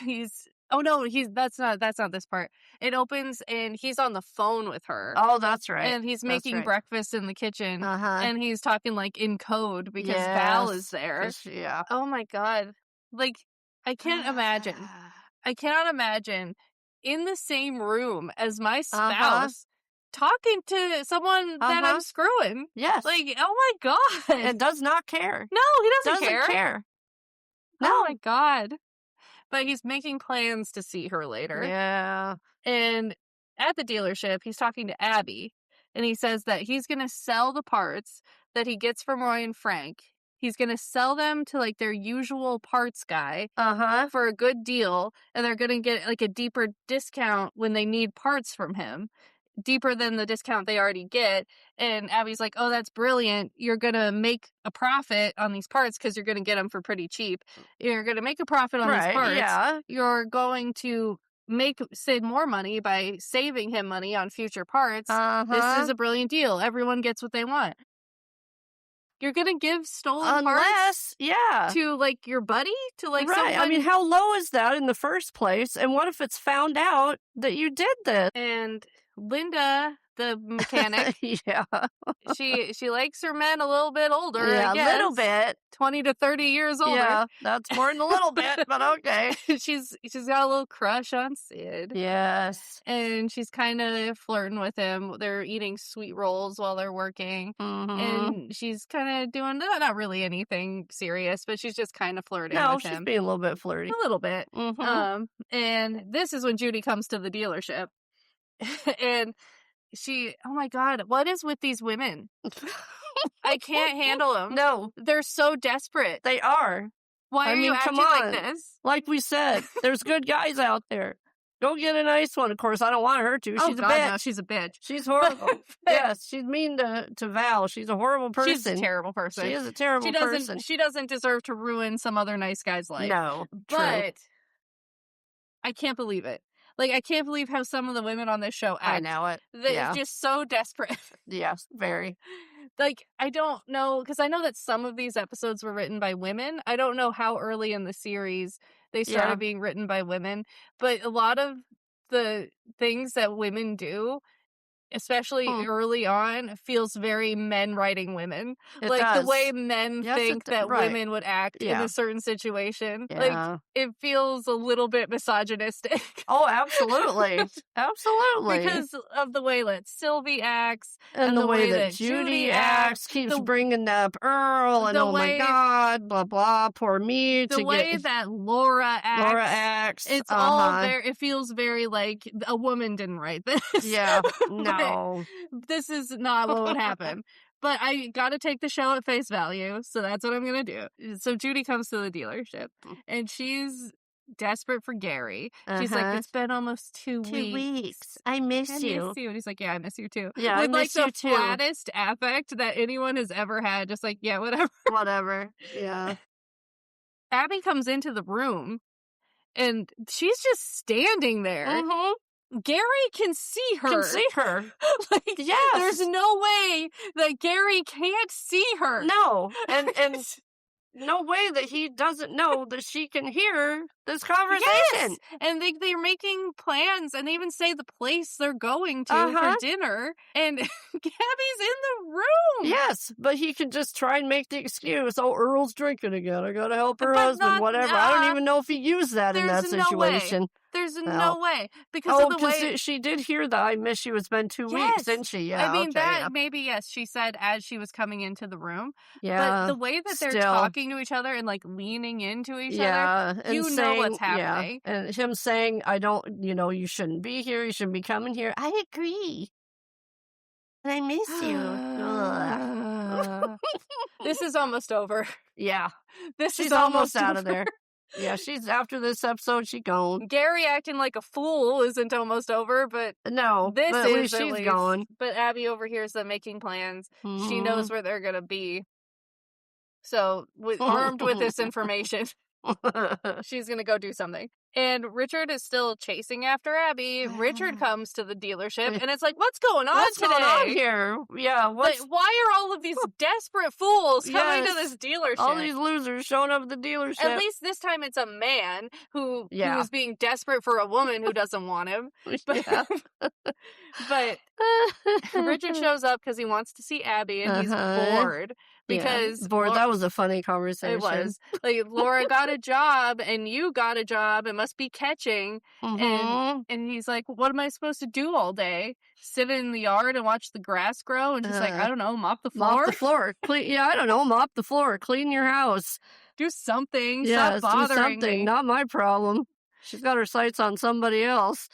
he's... Oh no, that's not this part. It opens and he's on the phone with her. Oh, that's right. And he's making breakfast in the kitchen. And he's talking like in code because Val is there. Yeah. Oh my God. Like, I can't imagine. I cannot imagine in the same room as my spouse talking to someone that I'm screwing. Yes. Like, oh my God. And does not care. No, he doesn't Doesn't care. No. No. Oh my God. But he's making plans to see her later. Yeah. And at the dealership, he's talking to Abby. And he says that he's going to sell the parts that he gets from Roy and Frank. He's going to sell them to, like, their usual parts guy for a good deal. And they're going to get, like, a deeper discount when they need parts from him. Deeper than the discount they already get. And Abby's like, oh, that's brilliant. You're going to make a profit on these parts because you're going to get them for pretty cheap. You're going to make a profit on these parts. Yeah. You're going to save more money by saving him money on future parts. This is a brilliant deal. Everyone gets what they want. You're going to give stolen parts to, like, your buddy? To, like, someone? I mean, how low is that in the first place? And what if it's found out that you did this? And Linda, the mechanic, she likes her men a little bit older, I guess. A little bit. 20 to 30 years older. Yeah, that's more than a little bit, but okay. She's got a little crush on Sid. Yes. And she's kind of flirting with him. They're eating sweet rolls while they're working. And she's kind of doing, not really anything serious, but she's just kind of flirting with him. No, she's being a little bit flirty. A little bit. And this is when Judy comes to the dealership. And oh my God, what is with these women? I can't handle them. No. They're so desperate. They are. Why are you acting like this? Like we said, there's good guys out there. Go get a nice one. Of course, I don't want her to. She's a bitch. No, she's a bitch. She's horrible. Yes, she's mean to Val. She's a horrible person. She's a terrible person. She is a terrible person. She doesn't deserve to ruin some other nice guy's life. No, but I can't believe it. Like, I can't believe how some of the women on this show act. I know it. They're just so desperate. Yes, very. Like, I don't know, because I know that some of these episodes were written by women. I don't know how early in the series they started being written by women, but a lot of the things that women do, especially early on, feels very men writing women. The way men think that women would act in a certain situation. Like, it feels a little bit misogynistic. Oh, absolutely. Absolutely. Because of the way that Sylvie acts. And the way that Judy acts. Keeps bringing up Earl. And oh my God, blah, blah, poor me. The way that Laura acts. It's all very, it feels very like a woman didn't write this. Yeah, no. This is not what would happen. But I gotta take the show at face value, so that's what I'm gonna do. So Judy comes to the dealership, and she's desperate for Gary. She's like, it's been almost 2 weeks. I miss you. And he's like, yeah, I miss you too. Yeah, with I miss like you the flattest affect that anyone has ever had. Just like, yeah, whatever. Whatever. Yeah. Abby comes into the room, and she's just standing there. Gary can see her. Like, yes. There's no way that Gary can't see her. No. And no way that he doesn't know that she can hear this conversation. Yes. And they're making plans, and they even say the place they're going to for dinner. And Gabby's in the room. Yes, but he can just try and make the excuse, oh, Earl's drinking again. I gotta help her husband, whatever. I don't even know if he used that in that situation. There's no way. Because of the way... she did hear that I miss you. It's been 2 weeks, didn't she? Yeah, I mean, maybe, yes, she said as she was coming into the room. Yeah, but the way that they're talking to each other and, like, leaning into each other, and you know what's happening. Yeah. And him saying, I don't, you shouldn't be here. You shouldn't be coming here. I agree. I miss you. This is almost over. Yeah. She's almost out of there. Yeah, she's after this episode, she gone. Gary acting like a fool isn't almost over, but no, this but is she's gone. But Abby overhears them making plans. She knows where they're gonna be. So, armed with this information, she's gonna go do something. And Richard is still chasing after Abby. Richard comes to the dealership, and it's like, what's going on today? What's going on here? Yeah, why are all of these desperate fools coming to this dealership? All these losers showing up at the dealership. At least this time it's a man who is being desperate for a woman who doesn't want him. But, but Richard shows up because he wants to see Abby, and he's bored. because Boy, that was a funny conversation. it was. Like, Laura got a job and you got a job. It must be catching. And he's like, what am I supposed to do all day? Sit in the yard and watch the grass grow? And she's like, I don't know, mop the floor? Mop the floor. Clean, I don't know, mop the floor. Clean your house. Do something. Yes, Stop bothering do something. me. Not my problem. She's got her sights on somebody else.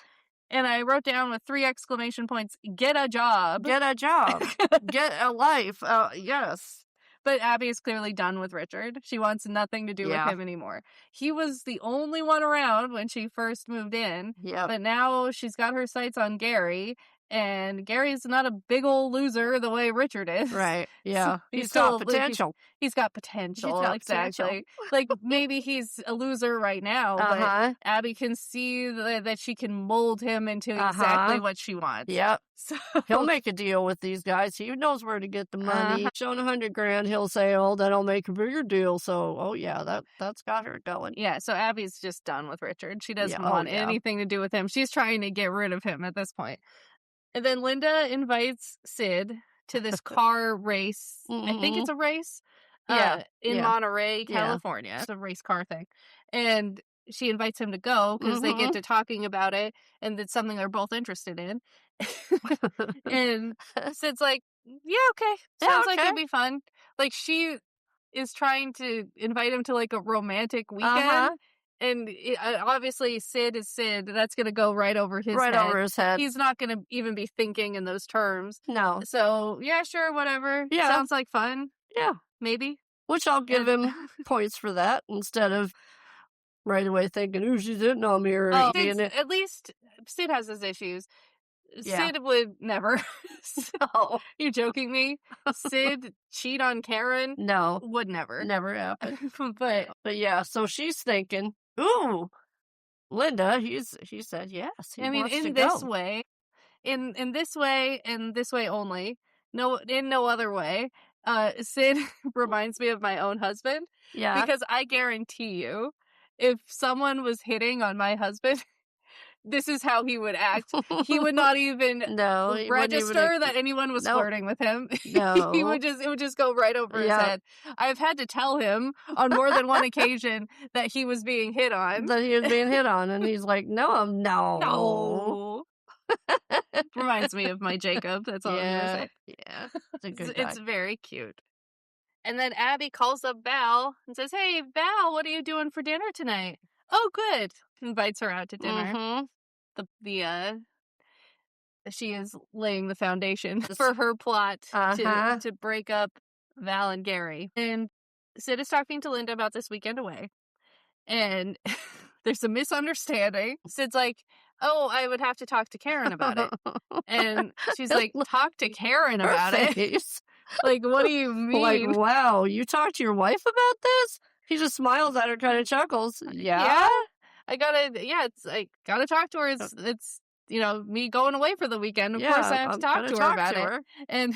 And I wrote down with 3 exclamation points, get a job. Get a job. Get a life. Yes. But Abby is clearly done with Richard. She wants nothing to do with him anymore. He was the only one around when she first moved in. Yeah. But now she's got her sights on Gary. And Gary's not a big old loser the way Richard is. Right. Yeah. He's got potential. He's got potential. He's got exactly. potential. Like, maybe he's a loser right now, but Abby can see that she can mold him into exactly what she wants. Yep. So he'll make a deal with these guys. He knows where to get the money. Showing $100,000, he'll say, "Oh, then I'll make a bigger deal." So, oh yeah, that's got her going. Yeah. So Abby's just done with Richard. She doesn't want anything to do with him. She's trying to get rid of him at this point. And then Linda invites Sid to this car race. I think it's a race. In Monterey, California. It's a race car thing. And she invites him to go because they get to talking about it, and it's something they're both interested in. And Sid's like, yeah, okay. Sounds like it'd be fun. Like, she is trying to invite him to, like, a romantic weekend. And obviously, Sid is Sid. That's going to go right over his head. Right over his head. He's not going to even be thinking in those terms. No. So, yeah, sure, whatever. Yeah. Sounds like fun. Yeah. Maybe. Which I'll give him points for that instead of right away thinking, ooh, she's hitting on me. Or at least Sid has his issues. Yeah. Sid would never. So, you joking me? Sid cheat on Karen? No. Would never. Never happen. But yeah, so she's thinking, ooh, Linda, he said yes. I mean, in this way, in this way, and this way only, in no other way, Sid reminds me of my own husband. Yeah. Because I guarantee you, if someone was hitting on my husband, this is how he would act. He would not even register that anyone was flirting with him. No. It would just go right over his head. I've had to tell him on more than one occasion that he was being hit on. That he was being hit on, and he's like, no. Reminds me of my Jacob. That's all I'm gonna say. Yeah. It's a good guy. It's very cute. And then Abby calls up Val and says, "Hey, Val, what are you doing for dinner tonight?" "Oh, good." Invites her out to dinner. She is laying the foundation for her plot to break up Val and Gary. And Sid is talking to Linda about this weekend away. And there's a misunderstanding. Sid's like, "Oh, I would have to talk to Karen about it." And she's like, "Talk to Karen about it?" Like, what do you mean? Like, wow, you talked to your wife about this? He just smiles at her, kind of chuckles. Yeah? It's I gotta talk to her. It's me going away for the weekend. Of course I have to talk to her about it. And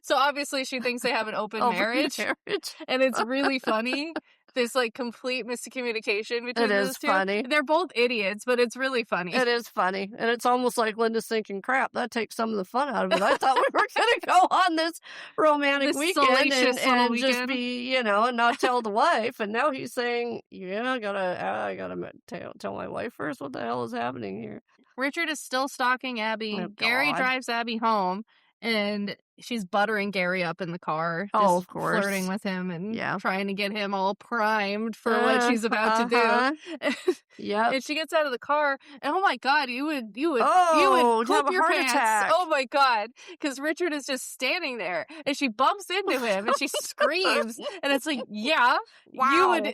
so obviously she thinks they have an open marriage. And it's really funny. This, like, complete miscommunication between those two. It is funny. They're both idiots, but it's really funny. It is funny. And it's almost like Linda's thinking, crap, that takes some of the fun out of it. I thought we were going to go on this romantic weekend and just be, and not tell the wife. And now he's saying, I gotta tell my wife first what the hell is happening here. Richard is still stalking Abby. Oh, Gary drives Abby home. And she's buttering Gary up in the car. Of course. Flirting with him and trying to get him all primed for what she's about to do. Yeah. And she gets out of the car, and oh my God, you would clip your pants. Attack. Oh my God. Because Richard is just standing there, and she bumps into him, and she screams. And it's like, wow.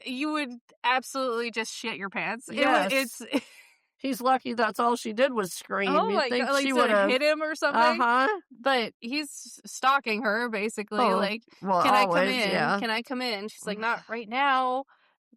You would absolutely just shit your pants. Yes. He's lucky that's all she did was scream. Oh my God, like, she would have hit him or something. But he's stalking her, basically. Can I come in? Yeah. Can I come in? She's like, not right now.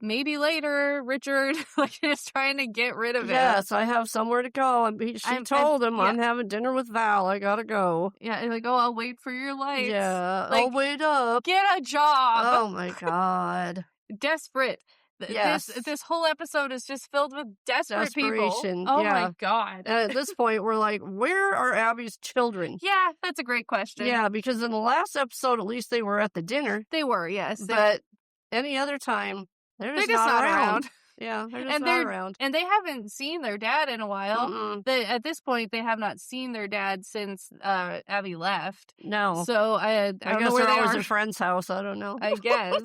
Maybe later, Richard. Like, just trying to get rid of it. Yes, I have somewhere to go. She told him, I'm having dinner with Val. I gotta go. Yeah, and like, oh, I'll wait for your lights. Yeah, like, I'll wait up. Get a job. Oh my God. Desperate. Yes. This whole episode is just filled with desperate people. Desperation, Oh yeah. my god. And at this point, we're like, where are Abby's children? Yeah, that's a great question. Yeah, because in the last episode, at least they were at the dinner. They were, yes. But any other time, they're just not not around. around. Yeah, they're just not around. And they haven't seen their dad in a while. At this point, they have not seen their dad since Abby left. No. So I guess know where they're they always are. at a friend's house. I don't know. I guess.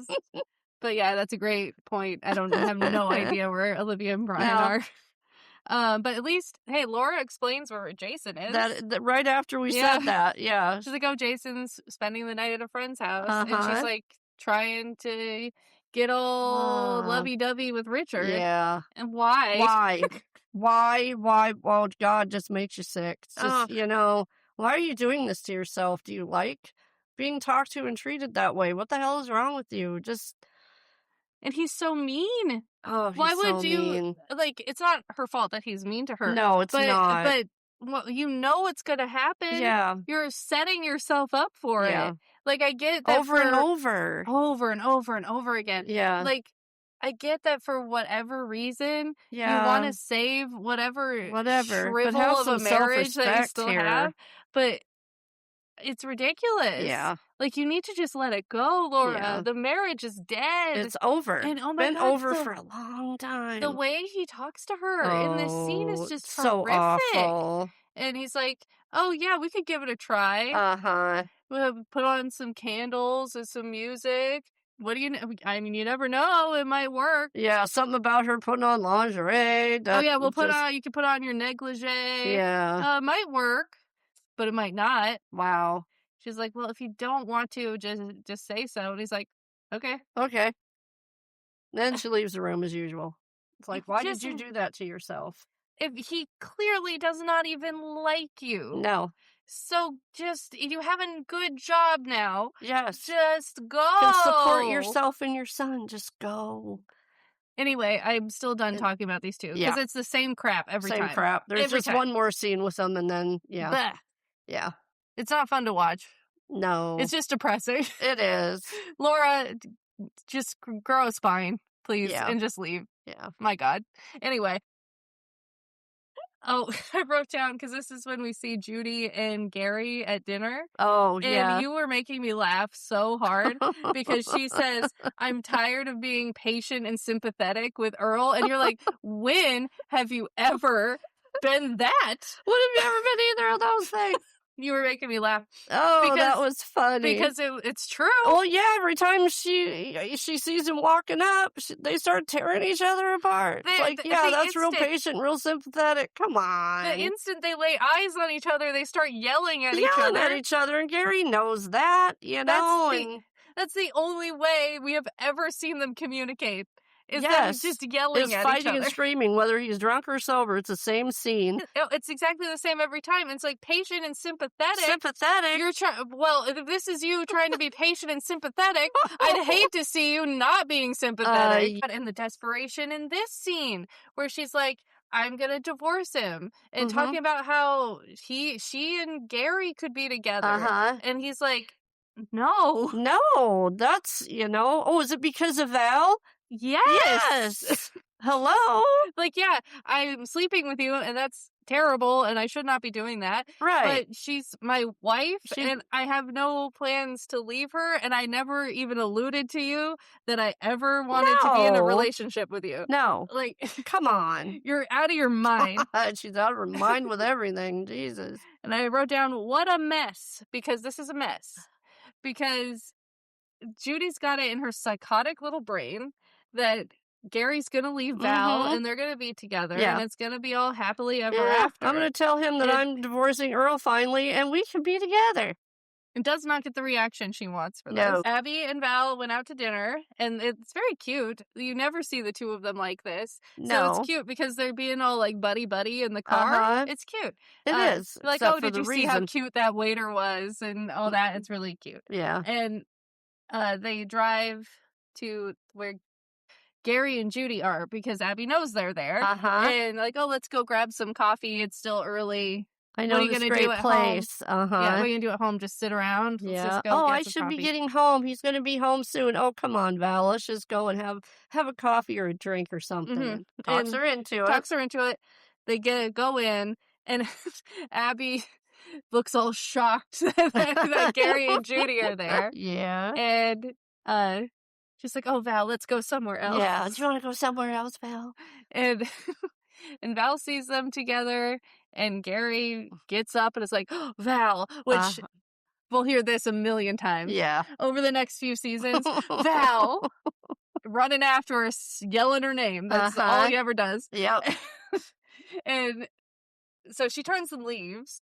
But yeah, that's a great point. I have no idea where Olivia and Brian are. But at least, hey, Laura explains where Jason is. That right after we said that, yeah. She's like, oh, Jason's spending the night at a friend's house. And she's like trying to get all lovey-dovey with Richard. Yeah. And why? Why? Well, God just makes you sick. It's just, why are you doing this to yourself? Do you like being talked to and treated that way? What the hell is wrong with you? And he's so mean. Oh, why would you mean. Like? It's not her fault that he's mean to her. No, it's not. But well, you know what's gonna happen. Yeah, you're setting yourself up for it. Like I get that over and over and over again. Yeah, like I get that for whatever reason you want to save whatever shrivel of a marriage that you still have, but it's ridiculous. Yeah. Like, you need to just let it go, Laura. Yeah. The marriage is dead. It's over. And oh my God, over for a long time. The way he talks to her in this scene is just so horrific. Awful. And he's like, oh, yeah, we could give it a try. Uh-huh. We'll put on some candles and some music. What do you know? I mean, you never know. It might work. Yeah, something about her putting on lingerie. You can put on your negligee. Yeah. It might work. But it might not. Wow. She's like, well, if you don't want to, just say so. And he's like, okay. Okay. Then she leaves the room as usual. It's like, why did you do that to yourself? If he clearly does not even like you. No. So you have a good job now. Yes. Just go. You can support yourself and your son. Just go. Anyway, I'm still done talking about these two. Because it's the same crap every time. Same crap. There's just one more scene with them and then, yeah. Blech. Yeah. It's not fun to watch. No. It's just depressing. It is. Laura, just grow a spine, please, and just leave. Yeah. My God. Anyway. Oh, I wrote down, because this is when we see Judy and Gary at dinner. Oh, yeah. And you were making me laugh so hard because she says, I'm tired of being patient and sympathetic with Earl. And you're like, when have you ever been that? When have you ever been either of those things? You were making me laugh. Oh, that was funny. Because it's true. Well, yeah, every time she sees him walking up, they start tearing each other apart. It's like, that's real patient, real sympathetic. Come on. The instant they lay eyes on each other, they start yelling at each other. And Gary knows that, That's the only way we have ever seen them communicate. Is them just yelling at each other. Fighting and screaming, whether he's drunk or sober. It's the same scene. It's exactly the same every time. It's like patient and sympathetic. Sympathetic? Well, if this is you trying to be patient and sympathetic, I'd hate to see you not being sympathetic. And the desperation in this scene, where she's like, I'm gonna divorce him. And talking about how she and Gary could be together. And he's like, No, that's, is it because of Val? Yes. Hello? Like, yeah, I'm sleeping with you, and that's terrible, and I should not be doing that. Right. But she's my wife, and I have no plans to leave her, and I never even alluded to you that I ever wanted to be in a relationship with you. No. Like, come on. You're out of your mind. She's out of her mind with everything. Jesus. And I wrote down, what a mess, because this is a mess. Because Judy's got it in her psychotic little brain that Gary's gonna leave Val and they're gonna be together and it's gonna be all happily ever after. I'm gonna tell him that I'm divorcing Earl finally and we can be together. And does not get the reaction she wants for this. Abby and Val went out to dinner and it's very cute. You never see the two of them like this. So it's cute because they're being all like buddy in the car. It's cute. It is. Like, oh, did you see how cute that waiter was and all that? It's really cute. Yeah. And they drive to where Gary and Judy are because Abby knows they're there. And like, oh, let's go grab some coffee. It's still early. I What are know you this gonna do great at home? place. Yeah, what Uh-huh. are you gonna do at home? Just sit around? Let's Yeah. just go Oh, I get some should be coffee. getting home. He's gonna be home soon. Oh, come on, Val. Let's just go and have a coffee or a drink or something. Mhm. And talks And her into it. talks her into it. They go in, and Abby looks all shocked that Gary and Judy are there. Yeah. And, uh, she's like, "Oh, Val, let's go somewhere Yeah. Do you else." want to go somewhere else, Val? And and Val sees them together, and Gary gets up and is like, "Oh, Val," which Uh, we'll hear this a million times yeah. over the next few seasons. Val, running after her, yelling her name. That's all Uh-huh. he ever does. Yep. And so she turns and leaves.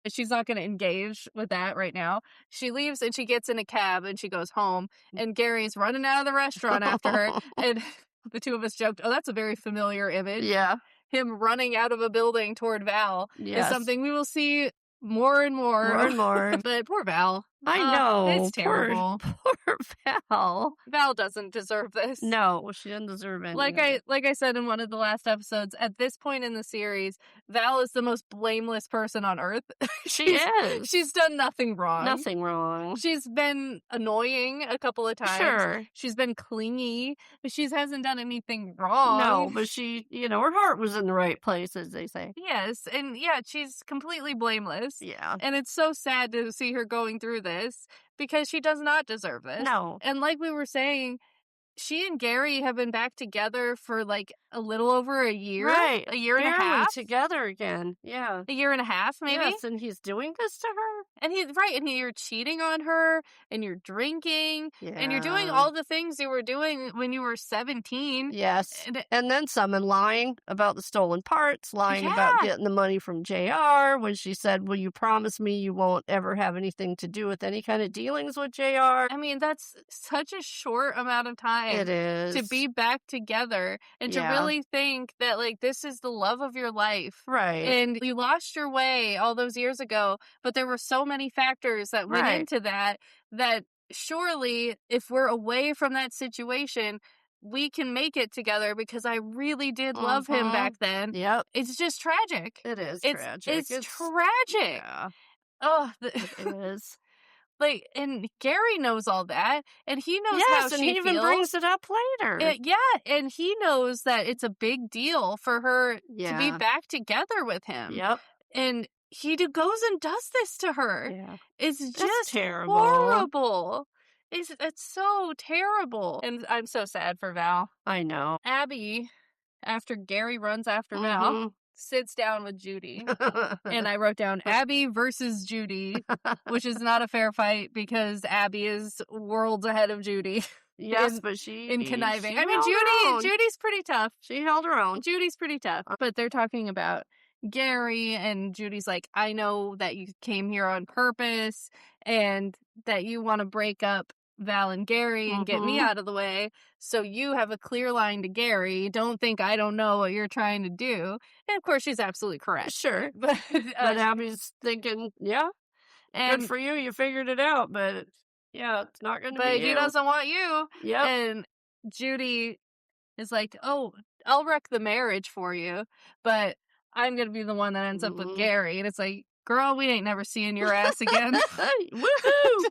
She's not going to engage with that right now. She leaves and she gets in a cab and she goes home. And Gary's running out of the restaurant after her. And the two of us joked, "Oh, that's a very familiar image." Yeah. Him running out of a building toward Val is Yes. something we will see more and more. More and more. But poor Val. I It's know. Poor, terrible. poor Val. Val doesn't deserve this. No, she doesn't deserve any of it. Like I said in one of the last episodes, at this point in the series, Val is the most blameless person on earth. She is. She's done nothing wrong. Nothing wrong. She's been annoying a couple of times. Sure. She's been clingy, but she hasn't done anything wrong. No, but she, her heart was in the right place, as they say. Yes, and yeah, she's completely blameless. Yeah. And it's so sad to see her going through this because she does not deserve this. No. And like we were saying, she and Gary have been back together for like a little over a year. Right. A year and a Barely half. together again. Yeah. A year and a half, maybe. Yes, and he's doing this to her? And you're cheating on her, and you're drinking, and you're doing Yeah. all the things you were doing when you were 17. Yes. And And then some, and lying about the stolen parts, lying about Yeah. getting the money from JR when she said, "Will you promise me you won't ever have anything to do with any kind of dealings with JR?" I mean, that's such a short amount of time It is. to be back together and to Yeah. really think that, like, this is the love of your life. Right. And you lost your way all those years ago, but there were so many factors that went Right. into that surely if we're away from that situation, we can make it togetger because I really did love him back then. Yep. It's just tragic. It is It's tragic. it's tragic. Yeah, Oh, it is. like, and Gary knows all that, and he knows how Yes, and she he even feels. brings it up later. Yeah, and he knows that it's a big deal for her to be Yeah. back together with him. Yep. And he goes and does this to her. Yeah. It's just terrible. horrible. It's so terrible. And I'm so sad for Val. I know. Abby, after Gary runs after Val, sits down with Judy. And I wrote down Abby versus Judy, which is not a fair fight because Abby is worlds ahead of Judy. Yes, but she in conniving. she I mean, held her own. Judy's pretty tough. She held her own. Judy's pretty tough. But they're talking about Gary, and Judy's like, "I know that you came here on purpose and that you want to break up Val and Gary and get me out of the way. So you have a clear line to Gary. Don't think I don't know what you're trying to do." And of course, she's absolutely correct. Sure. But, But Abby's thinking, yeah, and good for you. You figured it out. But yeah, it's not going to be but you. he doesn't want you. Yep. And Judy is like, "Oh, I'll wreck the marriage for you, but I'm going to be the one that ends up with Gary." And it's like, girl, we ain't never seeing your ass again. Woohoo!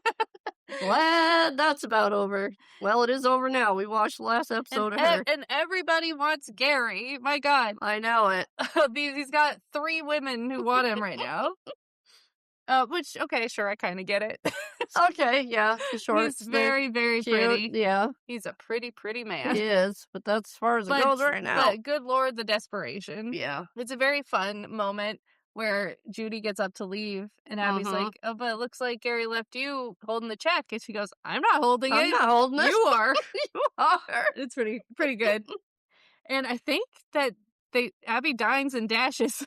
Glad that's about over. Well, it is over now. We watched the last episode of her. And everybody wants Gary. My God. I know it. He's got 3 women who want him right now. Which, okay, sure, I kind of get it. Okay, yeah. Short, He's very, very cute, pretty. Yeah. He's a pretty, pretty man. He is, but that's as far as it goes right now. But good Lord, the desperation. Yeah. It's a very fun moment where Judy gets up to leave, and Abby's like, "Oh, but it looks like Gary left you holding the check." And she goes, "I'm not holding it. I'm not holding it. You are." You are. It's pretty good. And I think that Abby dines and dashes.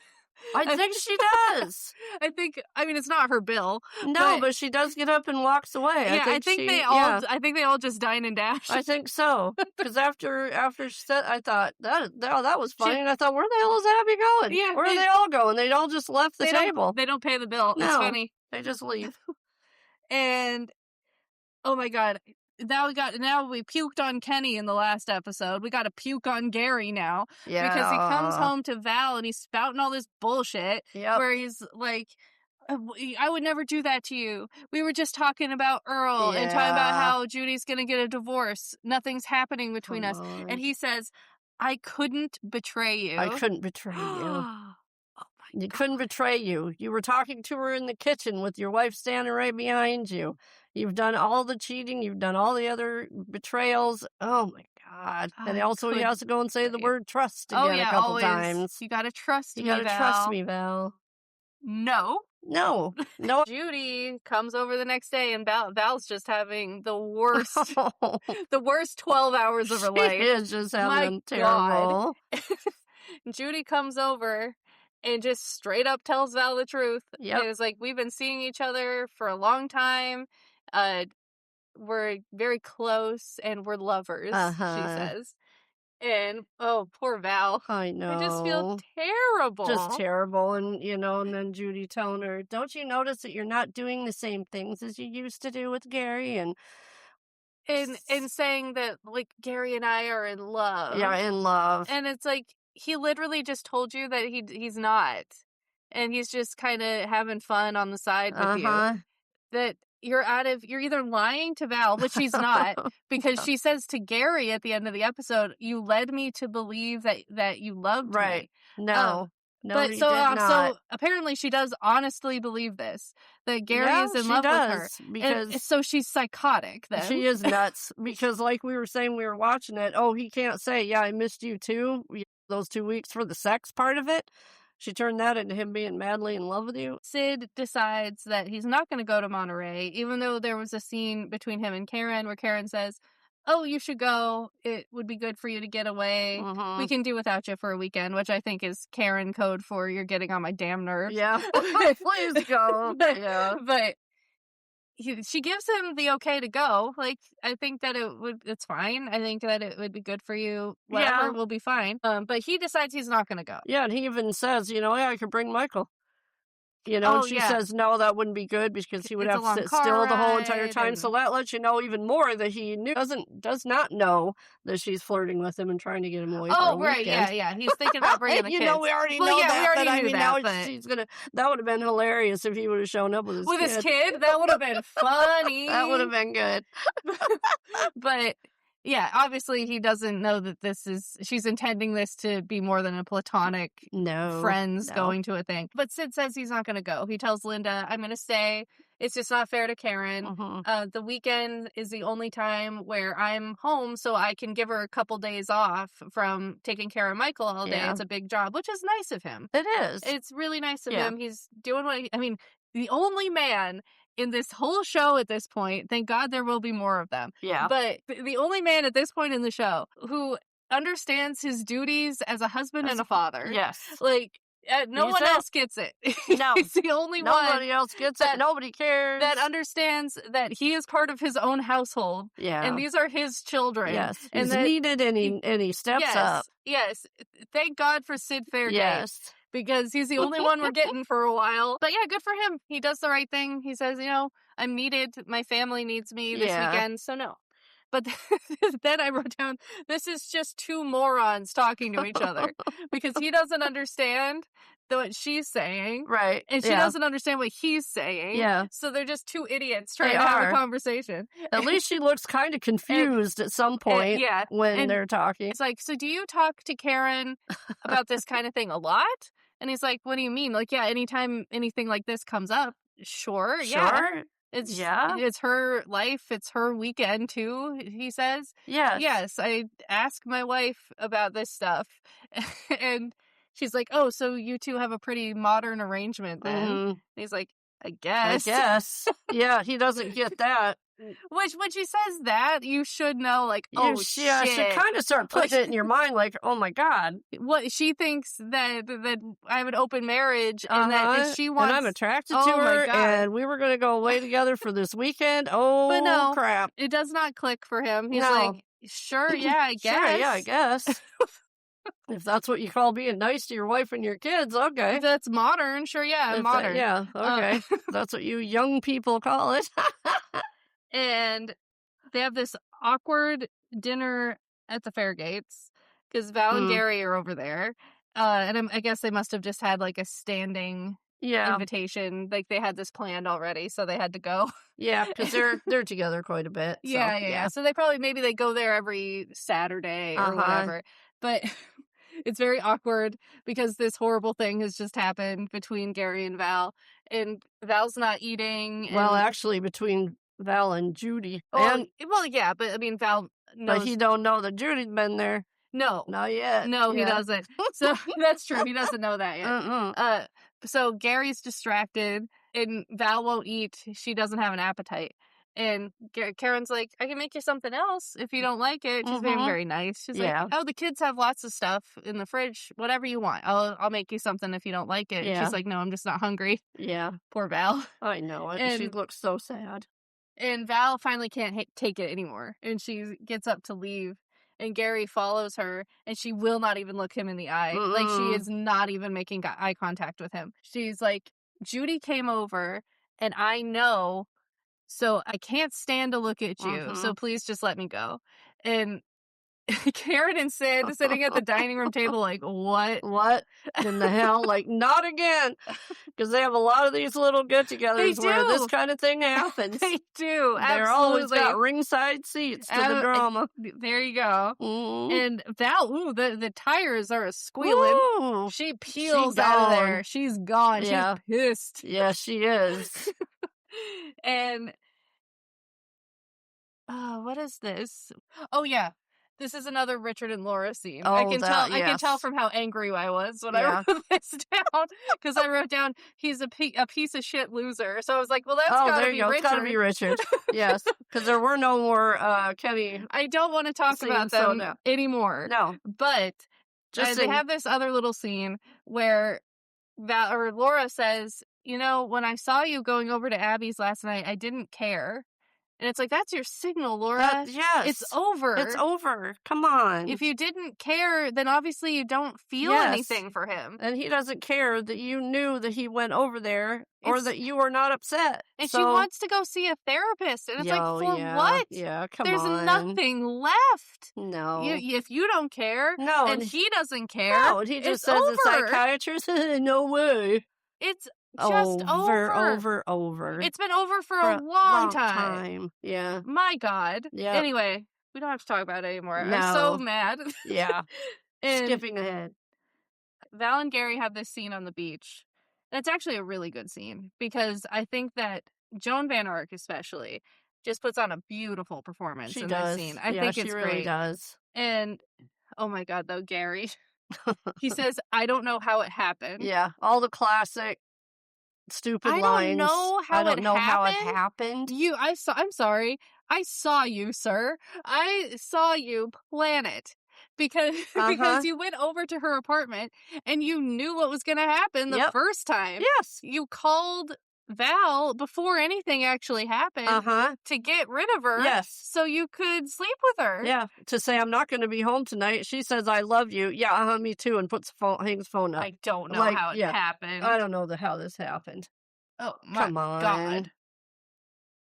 I think she does. I mean, it's not her bill. No, but she does get up and walks away. Yeah, I think they all just dine and dash. I think so. Because after she said, I thought that was funny, and I thought, where the hell is Abby going? Yeah, where are they all going? They all just left the table. They don't pay the bill. No, it's funny. They just leave. And oh my God, now we puked on Kenny in the last episode. We got to puke on Gary now. Yeah. Because he comes home to Val and he's spouting all this bullshit. Yep. Where he's like, I would never do that to you. We were just talking about Earl and talking about how Judy's going to get a divorce. Nothing's happening between us. And he says, I couldn't betray you. I couldn't betray you. Oh my God. Couldn't betray you. You were talking to her in the kitchen with your wife standing right behind you. You've done all the cheating. You've done all the other betrayals. Oh, my God. And also he has to go and say the word trust again a couple times. You got to trust me, Val. You got to trust me, Val. No. No. Judy comes over the next day and Val's just having the worst, the worst 12 hours of her life. She is just having them terrible. Judy comes over and just straight up tells Val the truth. Yep. It was like, we've been seeing each other for a long time. We're very close and we're lovers, she says. And, oh, poor Val. I know. I just feel terrible. Just terrible. And, and then Judy telling her, don't you notice that you're not doing the same things as you used to do with Gary? And saying that, like, Gary and I are in love. Yeah, in love. And it's like, he literally just told you that he's not. And he's just kind of having fun on the side with you. That you're either lying to Val, which she's not, because she says to Gary at the end of the episode, you led me to believe that you loved me. No. No, but so apparently she does honestly believe this, that Gary is in love with her. Because so she's psychotic then. She is nuts because like we were saying, we were watching it. Oh, he can't say, yeah, I missed you too. Those 2 weeks for the sex part of it. She turned that into him being madly in love with you. Sid decides that he's not going to go to Monterey, even though there was a scene between him and Karen where Karen says, oh, you should go. It would be good for you to get away. We can do without you for a weekend, which I think is Karen code for you're getting on my damn nerves. Yeah. Please go. But she gives him the okay to go. Like, I think that it's fine. I think that it would be good for you. Whatever will be fine. But he decides he's not going to go. Yeah, and he even says, yeah, I could bring Michael. And she says, no, that wouldn't be good because he would have to sit still the whole entire time. So that lets you know even more that he does not know that she's flirting with him and trying to get him away from Oh, right, yeah. He's thinking about bringing the kids. We already know that. We already knew that. Now she's gonna. That would have been hilarious if he would have shown up with his kid. With his kid? That would have been funny. That would have been good. But... yeah, obviously he doesn't know that she's intending this to be more than a platonic friends going to a thing. But Sid says he's not going to go. He tells Linda, I'm going to stay. It's just not fair to Karen. The weekend is the only time where I'm home, so I can give her a couple days off from taking care of Michael all day. It's a big job, which is nice of him. It is. It's really nice of him. He's doing the only man in this whole show at this point, thank God there will be more of them. Yeah. But the only man at this point in the show who understands his duties as a husband and a father. Yes. Like, no one else gets it. No. He's the only one. Nobody else gets it. Nobody cares. That understands that he is part of his own household. Yeah. And these are his children. Yes. He's needed and he steps up. Yes. Thank God for Sid Fairgate. Yes. Because he's the only one we're getting for a while. But yeah, good for him. He does the right thing. He says, I'm needed. My family needs me this weekend, so no. But then I wrote down, this is just two morons talking to each other. Because he doesn't understand what she's saying. Right. And she doesn't understand what he's saying. Yeah. So they're just two idiots trying to have a conversation. At least she looks kind of confused at some point when they're talking. It's like, so do you talk to Karen about this kind of thing a lot? And he's like, what do you mean? Like, yeah, anytime anything like this comes up, sure. It's her life. It's her weekend, too, he says. Yes, I ask my wife about this stuff. And she's like, oh, so you two have a pretty modern arrangement then. And he's like, I guess. Yeah, he doesn't get that. Which, when she says that, you should know, like, shit. Yeah, she kind of start putting it in your mind, like, oh my God. What, she thinks that I have an open marriage and that she wants... And I'm attracted to her and we were going to go away together for this weekend. Oh, but no, crap. It does not click for him. He's like, sure, yeah, I guess. Sure, yeah, I guess. If that's what you call being nice to your wife and your kids, okay. If that's modern, sure, modern. Okay. That's what you young people call it. And they have this awkward dinner at the fair gates because Val and Mm. Gary are over there. I guess they must have just had like a standing Yeah. invitation. Like they had this planned already, so they had to go. Yeah, because they're together quite a bit. So Yeah. So they probably maybe they go there every Saturday or whatever. But it's very awkward because this horrible thing has just happened between Gary and Val, and Val's not eating. Well, And actually, between Val and Judy, well, yeah, but I mean, Val but knows. he don't know that Judy's been there. No, Not yet. no, he Yeah. doesn't. So that's true. He doesn't know that yet. Mm-mm. So Gary's distracted, and Val won't eat. She doesn't have an appetite. And Karen's like, I can make you something else if you don't like it. She's being very nice. She's Yeah. like, oh, the kids have lots of stuff in the fridge. Whatever you want. I'll make you something if you don't like it. Yeah. She's like, no, I'm just not hungry. Yeah. Poor Val. I know it. She And looks so sad. and Val finally can't take it anymore. And she gets up to leave. And Gary follows her, and she will not even look him in the eye. Like, she is not even making eye contact with him. She's like, Judy came over, and I know, so I can't stand to look at you. So please just let me go. And Karen and Sid sitting at the dining room table like, what? What in the hell? Like, not again. Because they have a lot of these little get-togethers where this kind of thing happens. They do. They're always got ringside seats to the drama. There you go. Mm-hmm. And Val, the tires are squealing. Ooh, she peels out of there. She's gone. Yeah. She's pissed. Yeah, she is. And what is this? Oh yeah, this is another Richard and Laura scene. I can tell from how angry I was when I wrote this down, because I wrote down he's a piece of shit loser. So I was like, well, that's gotta be Richard. It's gotta be Richard. Yes, because there were no more Kenny. I don't want to talk about them anymore. No, but they have this other little scene where Laura says, you know, when I saw you going over to Abby's last night, I didn't care. And it's like, that's your signal, Laura. Yes. It's over. It's over. Come on. If you didn't care, then obviously you don't feel anything for him. And he doesn't care that you knew that he went over there or that you were not upset. And she wants to go see a therapist. And it's like, for what? Yeah, come There's on. There's nothing left. No. If you don't care, and he doesn't care. No, and he just says the psychiatrist, no way. It's just over. Over. It's been over for a long time. Yeah. My God. Yeah. Anyway, we don't have to talk about it anymore. No. I'm so mad. Yeah. Skipping ahead. Val and Gary have this scene on the beach. And it's actually a really good scene because I think that Joan Van Ark especially just puts on a beautiful performance in this scene. I think it's really great. Does. And oh my God, though, Gary. He says, I don't know how it happened. Yeah, all the classic stupid lines. I don't know how it happened. I'm sorry. I saw you, sir. I saw you plan it. Because you went over to her apartment and you knew what was going to happen the first time. Yes. You called Val before anything actually happened to get rid of her. Yes. So you could sleep with her. Yeah. To say, I'm not going to be home tonight. She says, I love you. Yeah, me too. And hangs the phone up. I don't know how it happened. I don't know how this happened. Oh, my Come on. God.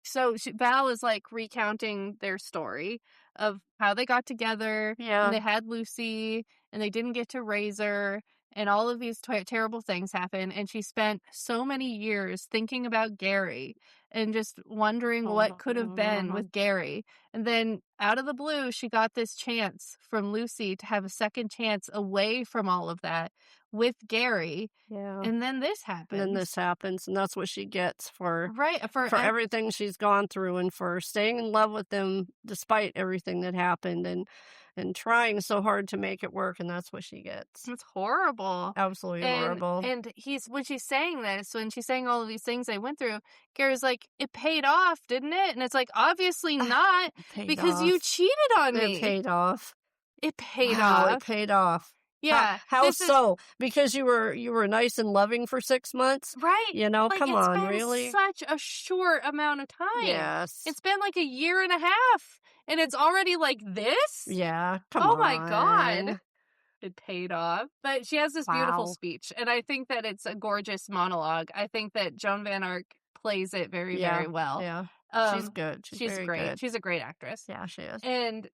So Val is like recounting their story of how they got together. Yeah. And they had Lucy and they didn't get to raise her. And all of these terrible things happen. And she spent so many years thinking about Gary and just wondering what could have been with Gary. And then out of the blue, she got this chance from Lucy to have a second chance away from all of that with Gary. Yeah. And then this happens. And that's what she gets for everything she's gone through and for staying in love with him despite everything that happened and trying so hard to make it work, and that's what she gets. It's horrible. Absolutely horrible. And when she's saying this, when she's saying all of these things I went through, Gary's like, it paid off, didn't it? And it's like, obviously not, because you cheated on me. It paid off. It paid off. It paid off. Yeah. How so? Because you were nice and loving for 6 months? Right. Come on, really? It's been such a short amount of time. Yes. It's been like a year and a half. And it's already like this? Yeah, come on. Oh my God. It paid off. But she has this beautiful speech. And I think that it's a gorgeous monologue. I think that Joan Van Ark plays it very, very well. Yeah. She's good. She's She's very great. good. She's a great actress. Yeah, she is. And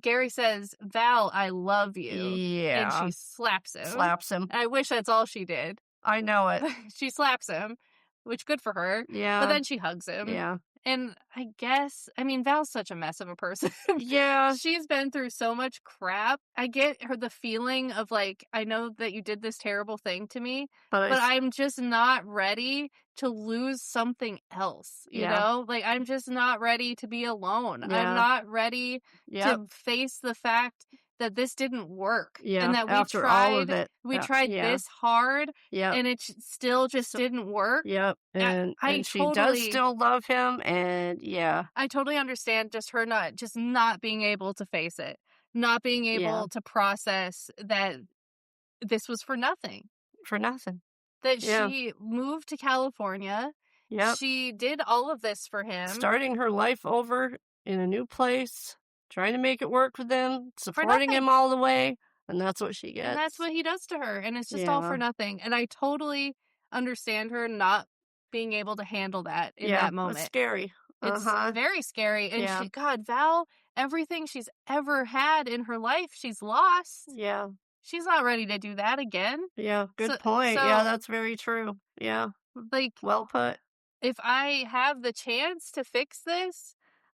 Gary says, "Val, I love you." And Yeah. she slaps him. Slaps him. I wish that's all she did. I know it. She slaps him, which good for her. But Yeah. then she hugs him. Yeah. And I mean, Val's such a mess of a person. Yeah. She's been through so much crap. I get her the feeling of like, I know that you did this terrible thing to me, but I'm just not ready to lose something else, you Yeah. know? Like, I'm just not ready to be alone. I'm Yeah. not ready Yep. to face the fact that this didn't work. Yeah. And that After all of it. we tried Yeah. this hard Yep. and it still just didn't work. Yep. And she does still love him, and yeah. I totally understand just her not being able to face it. Not being able to process that this was for nothing. For nothing. That she moved to California. Yep. She did all of this for him. Starting her life over in a new place, trying to make it work with him, supporting him all the way, and that's what she gets. And that's what he does to her, and it's just all for nothing. And I totally understand her not being able to handle that in that moment. It's scary. It's very scary. And God, Val, everything she's ever had in her life, she's lost. Yeah. She's not ready to do that again. Yeah, good point. Yeah, that's very true. Yeah. Like, well put. If I have the chance to fix this,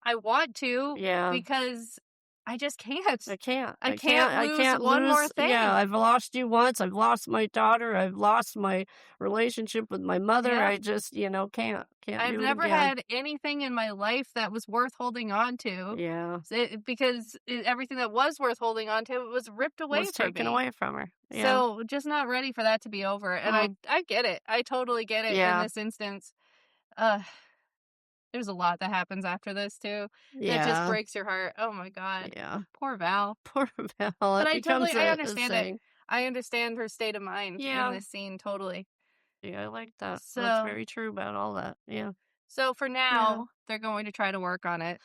I want to. Yeah. Because I just can't. I can't. I can't lose one more thing. Yeah, I've lost you once. I've lost my daughter. I've lost my relationship with my mother. Yeah. I just, can't I've do it never again. had anything in my life that was worth holding on to. Yeah. Because everything that was worth holding on to was ripped away Was from taken me. away from her. Yeah. So just not ready for that to be over. And I get it. I totally get it in this instance. There's a lot that happens after this too. Yeah. That just breaks your heart. Oh my God. Yeah. Poor Val. Poor Val. But I understand it. Thing. I understand her state of mind in this scene totally. Yeah, I like that. So that's very true about all that. Yeah. So for now, they're going to try to work on it.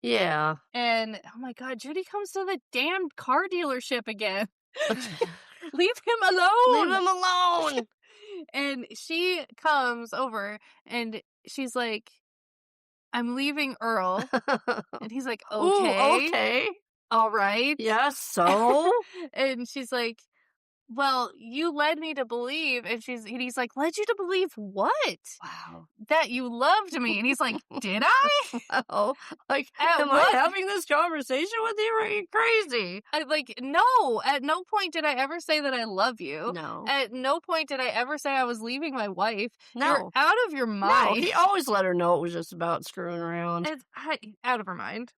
Yeah. And oh my God, Judy comes to the damn car dealership again. Leave him alone. Leave him alone. And she comes over and she's like, "I'm leaving Earl." And he's like, "Okay. Ooh, okay. All right." Yes, so? And she's like, "Well, you led me to believe," and he's like, "Led you to believe what?" Wow. "That you loved me." And he's like, "Did I?" Wow. Like, At am what? I having this conversation with you? Are you crazy? No. At no point did I ever say that I love you. No. At no point did I ever say I was leaving my wife. No. You're out of your mind. No, he always let her know it was just about screwing around. It's out of her mind.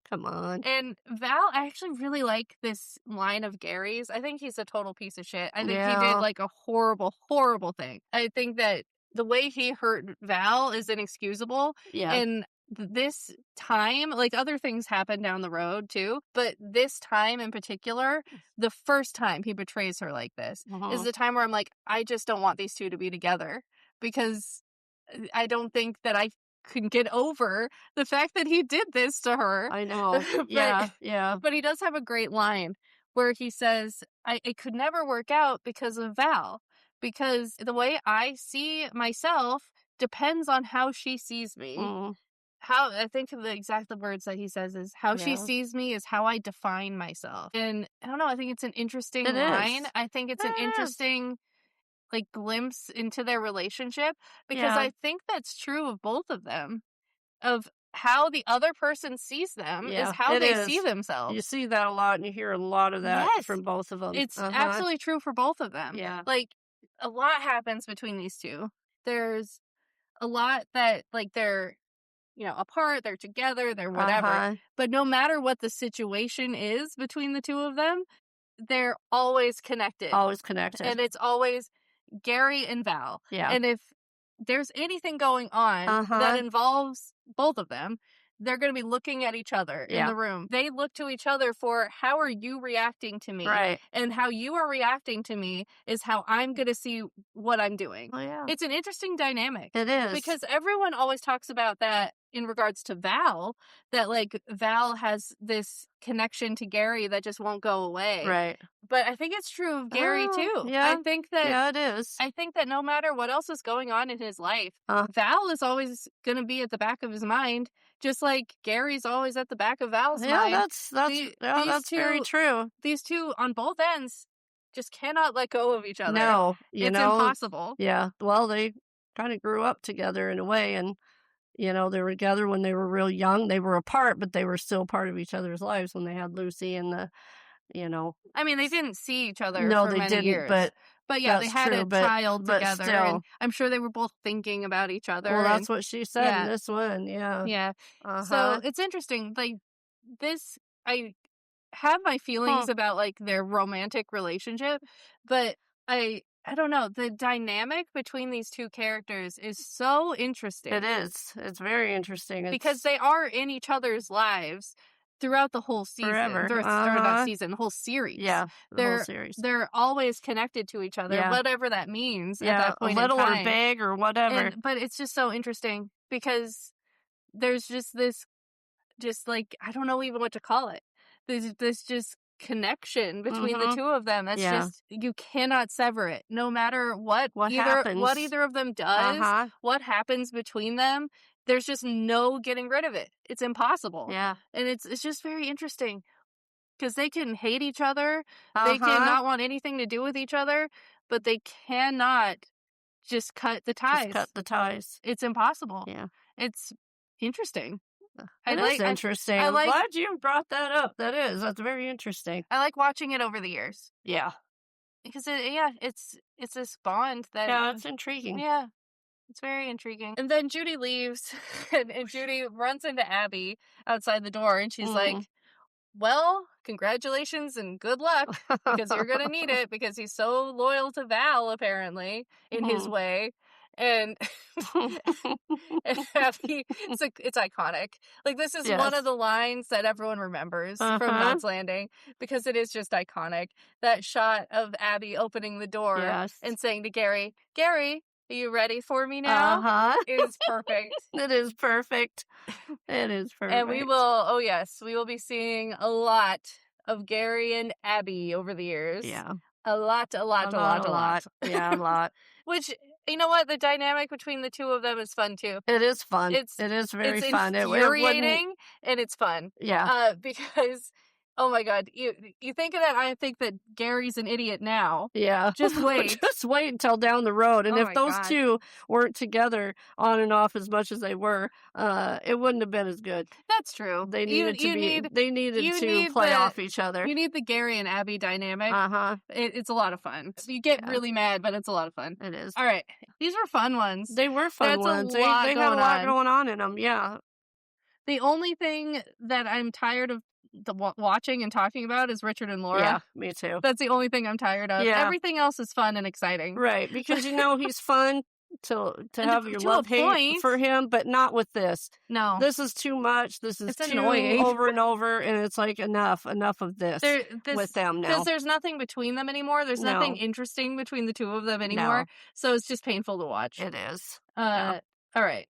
Come on. And Val, I actually really like this line of Gary's. I think he's a total piece of shit. I think he did like a horrible, horrible thing. I think that the way he hurt Val is inexcusable. Yeah. And this time, like other things happen down the road too, but this time in particular, the first time he betrays her like this is the time where I'm like, I just don't want these two to be together because I don't think that I can get over the fact that he did this to her. I know. Yeah. But he does have a great line where he says, it could never work out because of Val. Because the way I see myself depends on how she sees me. How I think the exact words that he says is how she sees me is how I define myself. And I don't know, I think it's an interesting line. I think it's an interesting like glimpse into their relationship because I think that's true of both of them. Of how the other person sees them is how they see themselves. You see that a lot and you hear a lot of that from both of them. It's absolutely true for both of them. Yeah. Like a lot happens between these two. There's a lot that like they're apart, they're together, they're whatever. But no matter what the situation is between the two of them, they're always connected. Always connected. And it's always Gary and Val. Yeah. And if there's anything going on that involves both of them, they're going to be looking at each other in the room. They look to each other for how are you reacting to me? Right. And how you are reacting to me is how I'm going to see what I'm doing. Oh, yeah. It's an interesting dynamic. It is. Because everyone always talks about that in regards to Val, that, like, Val has this connection to Gary that just won't go away. Right. But I think it's true of Gary, Oh, too. yeah. Yeah, it is. I think that no matter what else is going on in his life, Uh, Val is always gonna be at the back of his mind, just like Gary's always at the back of Val's yeah, mind. These that's very two true. on both ends just cannot let go of each other. No, It's impossible. yeah. Well, they kind of grew up together in a way, and they were together when they were real young. They were apart, but they were still part of each other's lives when they had Lucy and you know. I mean, they didn't see each other No, for they many didn't, years. But yeah, they that's had true, a child but together, and still. I'm sure they were both thinking about each other. Well, And that's what she said in yeah, this one. Yeah. yeah. So Uh-huh. it's interesting. Like this, I have my Hmm. feelings about like their romantic relationship, but I don't know. The dynamic between these two characters is so It interesting is. It's very interesting. because It's they are in each other's lives throughout the whole season, forever. or not Uh-huh. season, the whole series. Yeah, the whole They're series. they're always connected to each other, Yeah. whatever that means at Yeah, that a point in little or time. big or whatever. But it's just so interesting because there's just this, just like, I don't know even what to call it. There's this just connection between the Mhm. two of them. That's Yeah. just, you cannot sever it. No matter What what happens? either of them does, Uh-huh. what happens between them, there's just no getting rid of it. It's impossible. Yeah. And it's just very interesting because they can hate each other. They can Uh-huh. not want anything to do with each other, but they cannot just cut the Just cut ties. the ties. It's impossible. Yeah. It's interesting. It is interesting. I I'm like glad you brought that up. That's very interesting. I like watching it over the years Yeah. because it's this bond that Yeah, it's intriguing. yeah, it's very intriguing. And then Judy leaves, and Judy runs into Abby outside the door, and she's like, Mhm. "Well, congratulations and good luck because you're gonna need it because he's so loyal to Val apparently in his Mhm. way." And and Abby, it's iconic. Like, this is one of Yes. the lines that everyone remembers from Uh-huh. Knots Landing because it is just iconic. That shot of Abby opening the door Yes. and saying to Gary, "Gary, are you ready for me now?" Uh-huh. is perfect. It is perfect. It is And perfect. oh yes, we will be seeing a lot of Gary and Abby over the years. Yeah. A lot, a lot, a lot, A a lot. lot. Yeah, a lot. Which, you know what? The dynamic between the two of them is fun too. It is fun. It's It is very it's fun. It wouldn't. infuriating and it's fun. Yeah. Because oh my god, you think of that, I think that Gary's an idiot now. Yeah. Just wait. Just wait until down the road. And Oh if my those god. two weren't together on and off as much as they were, it wouldn't have been as good. That's true. They needed You to need play off each other. you need the Gary and Abby dynamic. Uh-huh. It's a lot of fun. So you get Yeah, really mad, but it's a lot of fun. it is. All right. These were fun ones. They were fun That's ones. a lot They had a going lot on. going on in them. Yeah. The only thing that I'm tired of watching and talking about is Richard and Laura. Yeah, me too. That's the only thing I'm tired of. Yeah. Everything else is fun and exciting. Right, because he's fun to And have your to a love-hate point. for him, but not with this. No. This is too much. This is It's too annoying. over and over, and it's like, enough of this with them now. Because there's nothing between them anymore. There's nothing No. interesting between the two of them anymore. No. So it's just painful to watch. It is. Yeah. All right.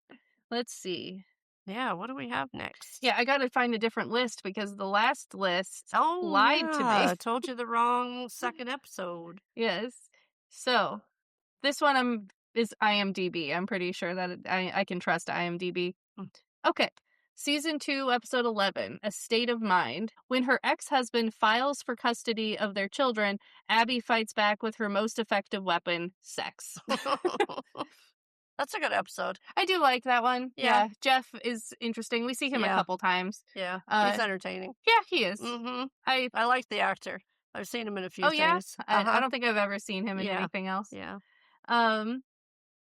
Let's see. Yeah, what do we have next? Yeah, I gotta find a different list because the last list lied to I me. told you the wrong second episode. Yes. So this one is IMDb. I'm pretty sure that I can trust IMDb. Mm. Okay. Season 2, episode 11, A State of Mind. When her ex-husband files for custody of their children, Abby fights back with her most effective weapon, sex. That's a good episode. I do like that one. Yeah. Jeff is interesting. We see him a couple times. Yeah, he's entertaining. Yeah, he is. Mm-hmm. I like the actor. I've seen him in a few things. Yeah? Uh-huh. I don't think I've ever seen him in anything else. Yeah.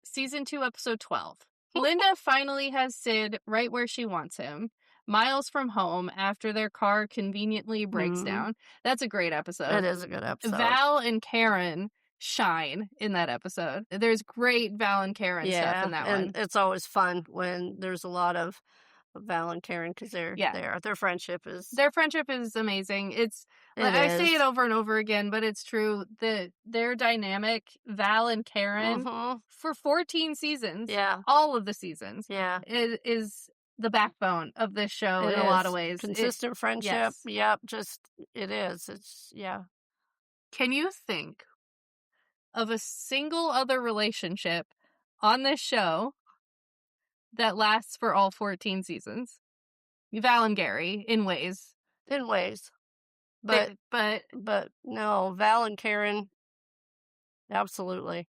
Season 2, episode 12. Linda finally has Sid right where she wants him, miles from home after their car conveniently breaks down. That's a great episode. It is a good episode. Val and Karen shine in that episode. There's great Val and Karen stuff in that one. And it's always fun when there's a lot of Val and Karen because their friendship is amazing. I say it over and over again, but it's true that their dynamic, Val and Karen, for 14 seasons, all of the seasons, it is the backbone of this show It in a lot of is. ways. Consistent friendship. Yes. Yep, it is. It's, yeah. Can you think of a single other relationship on this show that lasts for all 14 seasons? Val and Gary, in ways. In ways. But no, Val and Karen, absolutely.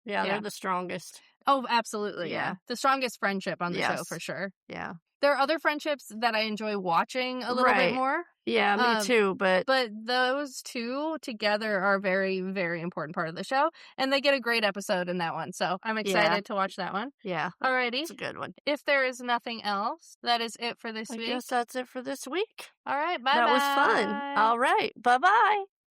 Yeah, they're the strongest. Oh, absolutely, yeah. The strongest friendship on the show, Yes. for sure. Yeah. There are other friendships that I enjoy watching a little bit more. Yeah, me too, but those two together are a very, very important part of the show, and they get a great episode in that one, so I'm excited to watch that one. yeah, Alrighty. it's a good one. If there is nothing else, that is it for this I week. guess that's it for this week. All right, bye-bye. That was fun. All right, bye-bye.